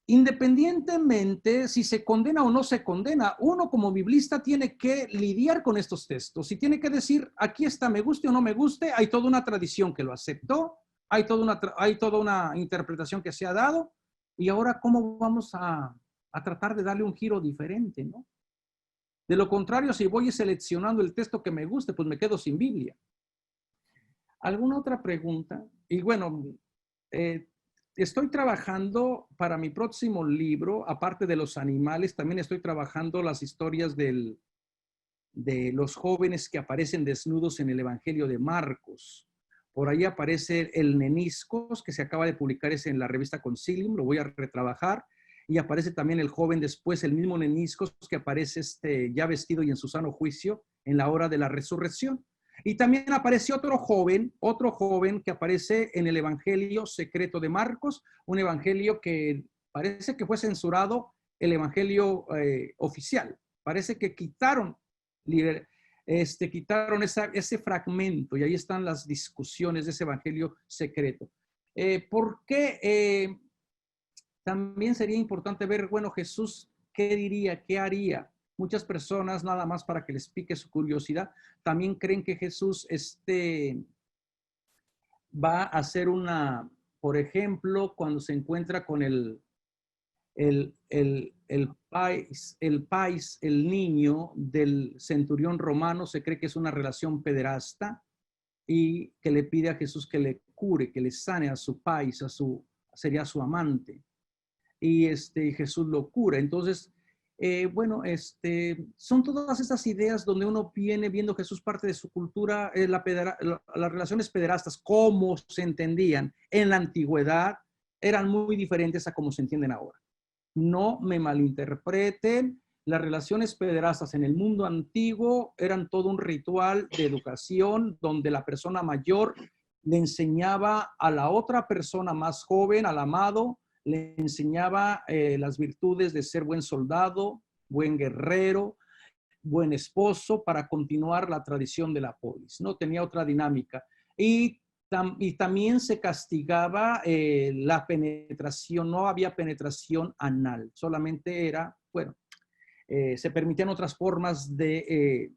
Independientemente si se condena o no se condena, uno como biblista tiene que lidiar con estos textos y tiene que decir, aquí está, me guste o no me guste, hay toda una tradición que lo aceptó, hay toda una interpretación que se ha dado, y ahora ¿cómo vamos a tratar de darle un giro diferente, ¿no? De lo contrario, si voy seleccionando el texto que me guste, pues me quedo sin Biblia. ¿Alguna otra pregunta? Y bueno, estoy trabajando para mi próximo libro, aparte de los animales, también estoy trabajando las historias de los jóvenes que aparecen desnudos en el Evangelio de Marcos. Por ahí aparece el Neniscos, que se acaba de publicar en la revista Concilium, lo voy a retrabajar. Y aparece también el joven después, el mismo Neniscos, que aparece ya vestido y en su sano juicio en la hora de la resurrección. Y también aparece otro joven que aparece en el Evangelio secreto de Marcos, un evangelio que parece que fue censurado, el Evangelio oficial. Parece que quitaron ese fragmento, y ahí están las discusiones de ese Evangelio secreto. ¿Por qué? También sería importante ver, bueno, Jesús, ¿qué diría? ¿Qué haría? Muchas personas, nada más para que les pique su curiosidad, también creen que Jesús va a hacer por ejemplo, cuando se encuentra con el niño del centurión romano, se cree que es una relación pederasta y que le pide a Jesús que le cure, que le sane a su país, sería su amante. Y Jesús lo cura. Entonces, son todas esas ideas donde uno viene viendo Jesús parte de su cultura, las relaciones pederastas, cómo se entendían en la antigüedad, eran muy diferentes a cómo se entienden ahora. No me malinterpreten, las relaciones pederastas en el mundo antiguo eran todo un ritual de educación donde la persona mayor le enseñaba a la otra persona más joven, al amado, le enseñaba las virtudes de ser buen soldado, buen guerrero, buen esposo, para continuar la tradición de la polis, ¿no? Tenía otra dinámica. Y también se castigaba la penetración, no había penetración anal, solamente era, se permitían otras formas de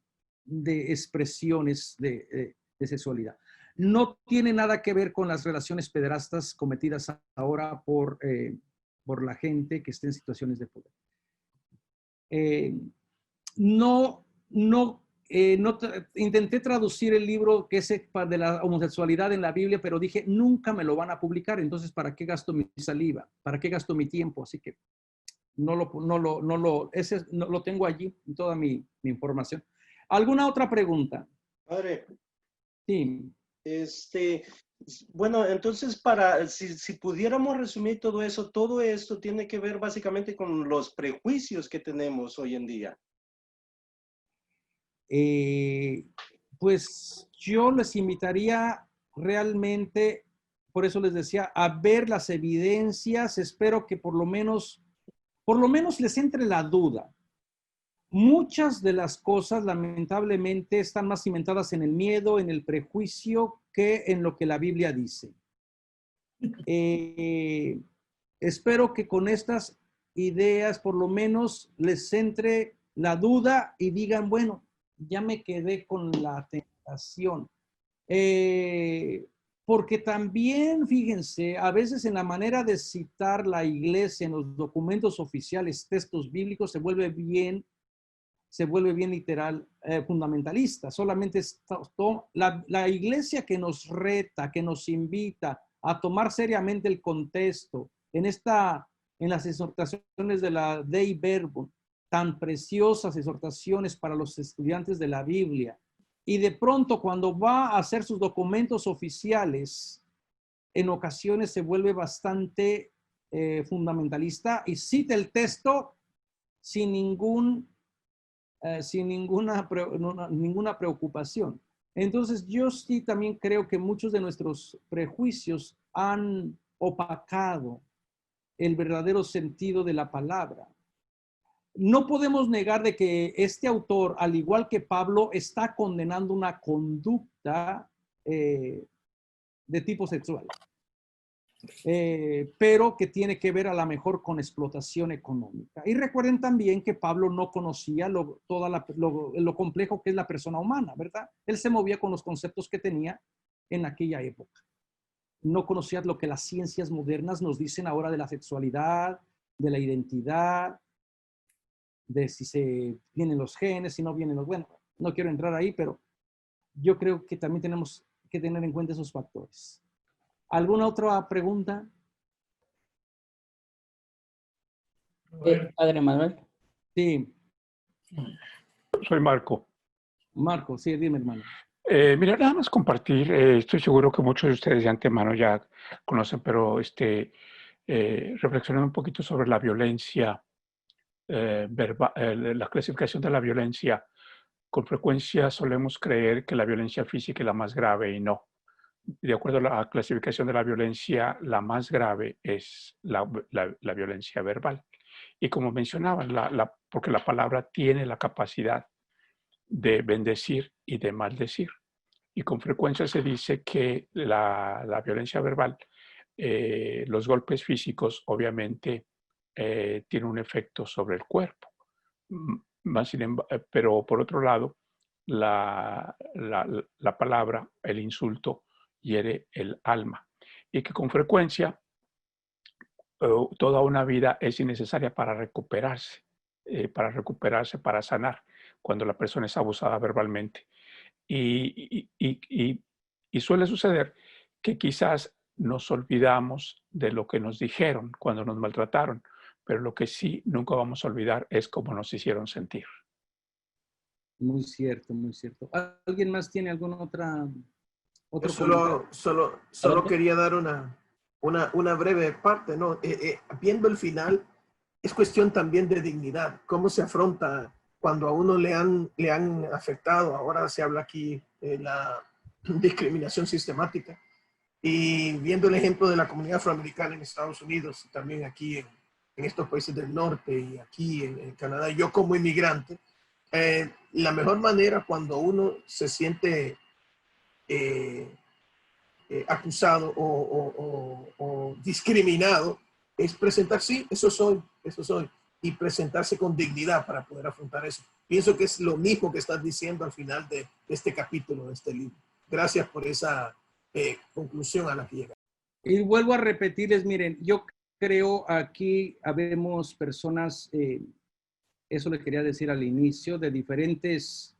expresiones de sexualidad. No tiene nada que ver con las relaciones pederastas cometidas ahora por la gente que esté en situaciones de poder. Intenté traducir el libro que es de la homosexualidad en la Biblia, pero dije, nunca me lo van a publicar, entonces ¿para qué gasto mi saliva? ¿Para qué gasto mi tiempo? Así que no lo tengo allí en toda mi información. ¿Alguna otra pregunta? Padre. Sí. Bueno, entonces si pudiéramos resumir todo esto tiene que ver básicamente con los prejuicios que tenemos hoy en día. Pues yo les invitaría realmente, por eso les decía, a ver las evidencias. Espero que por lo menos les entre la duda. Muchas de las cosas, lamentablemente, están más cimentadas en el miedo, en el prejuicio, que en lo que la Biblia dice. Espero que con estas ideas, por lo menos, les entre la duda y digan, bueno, ya me quedé con la tentación. Porque también, fíjense, a veces en la manera de citar la iglesia en los documentos oficiales, textos bíblicos, se vuelve bien literal, fundamentalista. Solamente la iglesia que nos reta, que nos invita a tomar seriamente el contexto en las exhortaciones de la Dei Verbum, tan preciosas exhortaciones para los estudiantes de la Biblia, y de pronto cuando va a hacer sus documentos oficiales, en ocasiones se vuelve bastante fundamentalista y cita el texto sin ninguna preocupación. Entonces, yo sí también creo que muchos de nuestros prejuicios han opacado el verdadero sentido de la palabra. No podemos negar de que este autor, al igual que Pablo, está condenando una conducta de tipo sexual, pero que tiene que ver a lo mejor con explotación económica. Y recuerden también que Pablo no conocía lo complejo que es la persona humana, ¿verdad? Él se movía con los conceptos que tenía en aquella época. No conocía lo que las ciencias modernas nos dicen ahora de la sexualidad, de la identidad, de si se vienen los genes, si no vienen los... Bueno, no quiero entrar ahí, pero yo creo que también tenemos que tener en cuenta esos factores. ¿Alguna otra pregunta? Padre Manuel. Sí. Soy Marco. Marco, sí, dime, hermano. Mira, nada más compartir, estoy seguro que muchos de ustedes de antemano ya conocen, pero reflexionando un poquito sobre la violencia la clasificación de la violencia. Con frecuencia solemos creer que la violencia física es la más grave y no. De acuerdo a la clasificación de la violencia, la más grave es la violencia verbal. Y como mencionaban, porque la palabra tiene la capacidad de bendecir y de maldecir. Y con frecuencia se dice que la violencia verbal, los golpes físicos, obviamente, tienen un efecto sobre el cuerpo. Pero por otro lado, la palabra, el insulto, hiere el alma. Y que con frecuencia toda una vida es innecesaria para recuperarse, para sanar, cuando la persona es abusada verbalmente. Y suele suceder que quizás nos olvidamos de lo que nos dijeron cuando nos maltrataron, pero lo que sí nunca vamos a olvidar es cómo nos hicieron sentir. Muy cierto, muy cierto. ¿Alguien más tiene alguna otra? Solo quería dar una breve parte, ¿no? Viendo el final, es cuestión también de dignidad. ¿Cómo se afronta cuando a uno le han afectado? Ahora se habla aquí de la discriminación sistemática. Y viendo el ejemplo de la comunidad afroamericana en Estados Unidos, y también aquí en estos países del norte y aquí en Canadá, yo como inmigrante, la mejor manera cuando uno se siente acusado o discriminado es presentar, sí, eso soy, y presentarse con dignidad para poder afrontar eso. Pienso que es lo mismo que estás diciendo al final de este capítulo, de este libro. Gracias por esa conclusión a la que llega. Y vuelvo a repetirles, miren, yo creo aquí habemos personas, eso le quería decir al inicio, de diferentes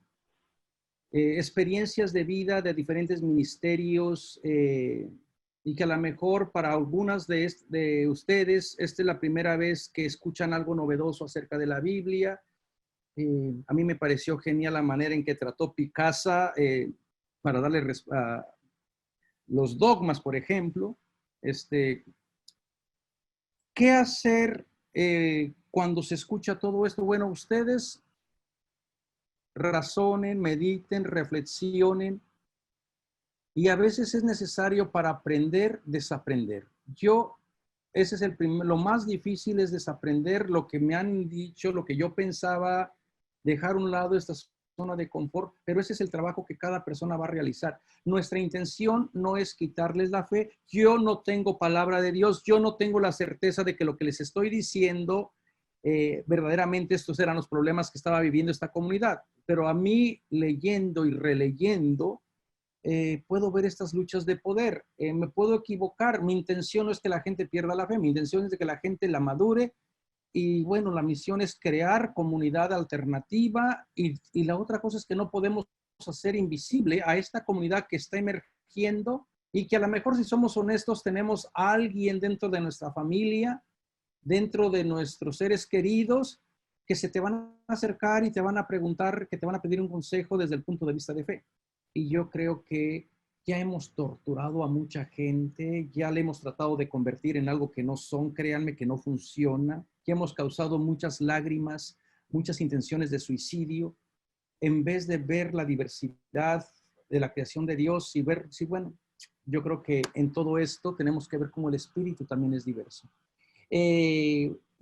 experiencias de vida, de diferentes ministerios, y que a lo mejor para algunas de ustedes, esta es la primera vez que escuchan algo novedoso acerca de la Biblia. A mí me pareció genial la manera en que trató Picasa para darle los dogmas, por ejemplo. ¿Qué hacer cuando se escucha todo esto? Bueno, ustedes razonen, mediten, reflexionen, y a veces es necesario para aprender, desaprender. Ese es lo más difícil, es desaprender lo que me han dicho, lo que yo pensaba, dejar a un lado esta zona de confort, pero ese es el trabajo que cada persona va a realizar. Nuestra intención no es quitarles la fe. Yo no tengo palabra de Dios, yo no tengo la certeza de que lo que les estoy diciendo, verdaderamente estos eran los problemas que estaba viviendo esta comunidad. Pero a mí, leyendo y releyendo, puedo ver estas luchas de poder. Me puedo equivocar. Mi intención no es que la gente pierda la fe, mi intención es de que la gente la madure. Y bueno, la misión es crear comunidad alternativa, y la otra cosa es que no podemos hacer invisible a esta comunidad que está emergiendo, y que a lo mejor, si somos honestos, tenemos a alguien dentro de nuestra familia, dentro de nuestros seres queridos, que se te van a acercar y te van a preguntar, que te van a pedir un consejo desde el punto de vista de fe. Y yo creo que ya hemos torturado a mucha gente, ya le hemos tratado de convertir en algo que no son, créanme que no funciona, ya hemos causado muchas lágrimas, muchas intenciones de suicidio, en vez de ver la diversidad de la creación de Dios y ver, sí, bueno, yo creo que en todo esto tenemos que ver cómo el espíritu también es diverso.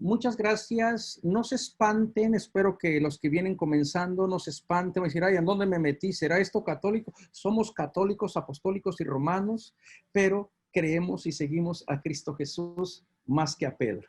Muchas gracias. No se espanten. Espero que los que vienen comenzando no se espanten. Van a decir, ay, ¿en dónde me metí? ¿Será esto católico? Somos católicos, apostólicos y romanos, pero creemos y seguimos a Cristo Jesús más que a Pedro.